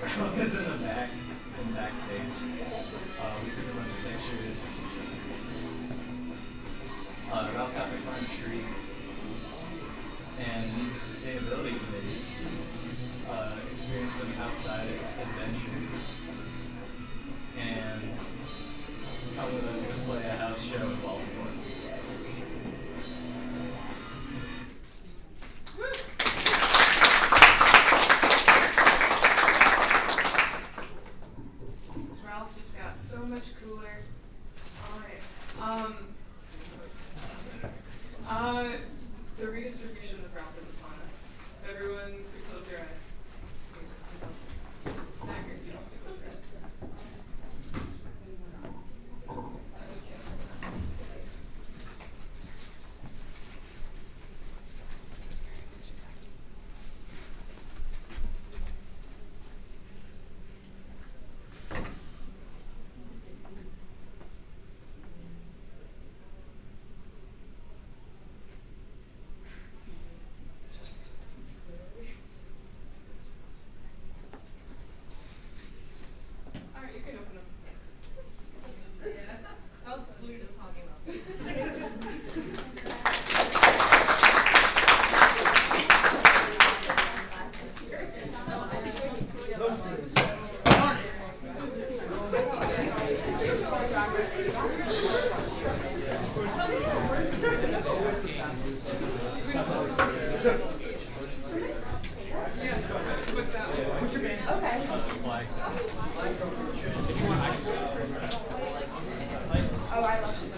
Ralph is in the back and backstage. We took a bunch of pictures. Ralph got to climb a tree and meet the sustainability committee, experience some outside adventures, and come with us to play a house show in Baltimore. Ralph just got so much cooler. All right. The redistribution of Ralph is upon us. Everyone, close your eyes. Magnet, you don't have to close your eyes. I just can't. Alright, you can open them. Yeah, that was we were just talking about this. If you want, I can. Oh, I love this.